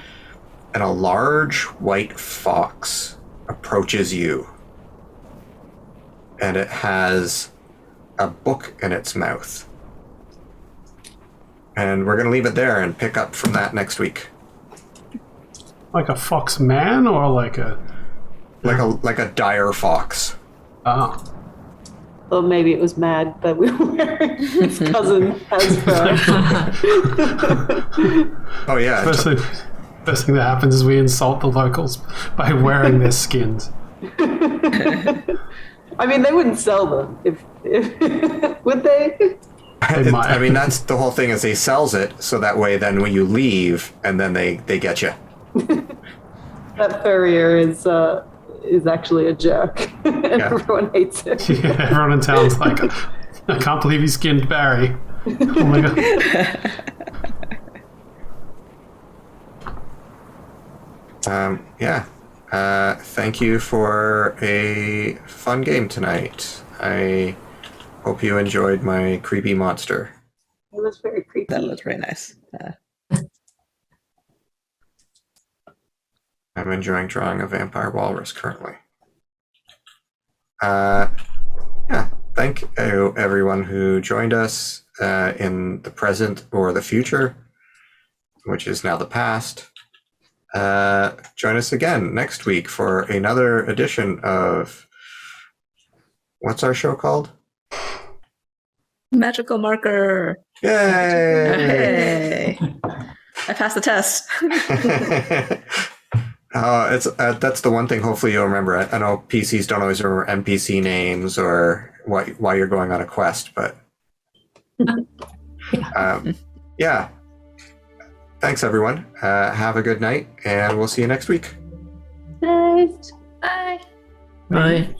and a large white fox approaches you, and it has a book in its mouth. And we're going to leave it there and pick up from that next week. Like a fox man or like a... Like a dire fox. Oh. Or maybe it was mad that we were wearing his cousin as fur. Oh yeah. First thing that happens is we insult the locals by wearing their skins. I mean, they wouldn't sell them if would they? They might. I mean, that's the whole thing, is he sells it so that way then when you leave and then they get you. That furrier is actually a jerk, and everyone hates him. Yeah, everyone in town's like, I can't believe he skinned Barry. Oh my god. Thank you for a fun game tonight. I hope you enjoyed my creepy monster. It was very creepy. That was very nice. I'm enjoying drawing a vampire walrus currently. Thank you everyone who joined us in the present or the future, which is now the past. Join us again next week for another edition of, what's our show called? Magical marker. Yay! Hey. I passed the test. That's the one thing hopefully you'll remember. I know PCs don't always remember NPC names or why you're going on a quest, but yeah. Thanks everyone. Have a good night, and we'll see you next week. Night. Bye.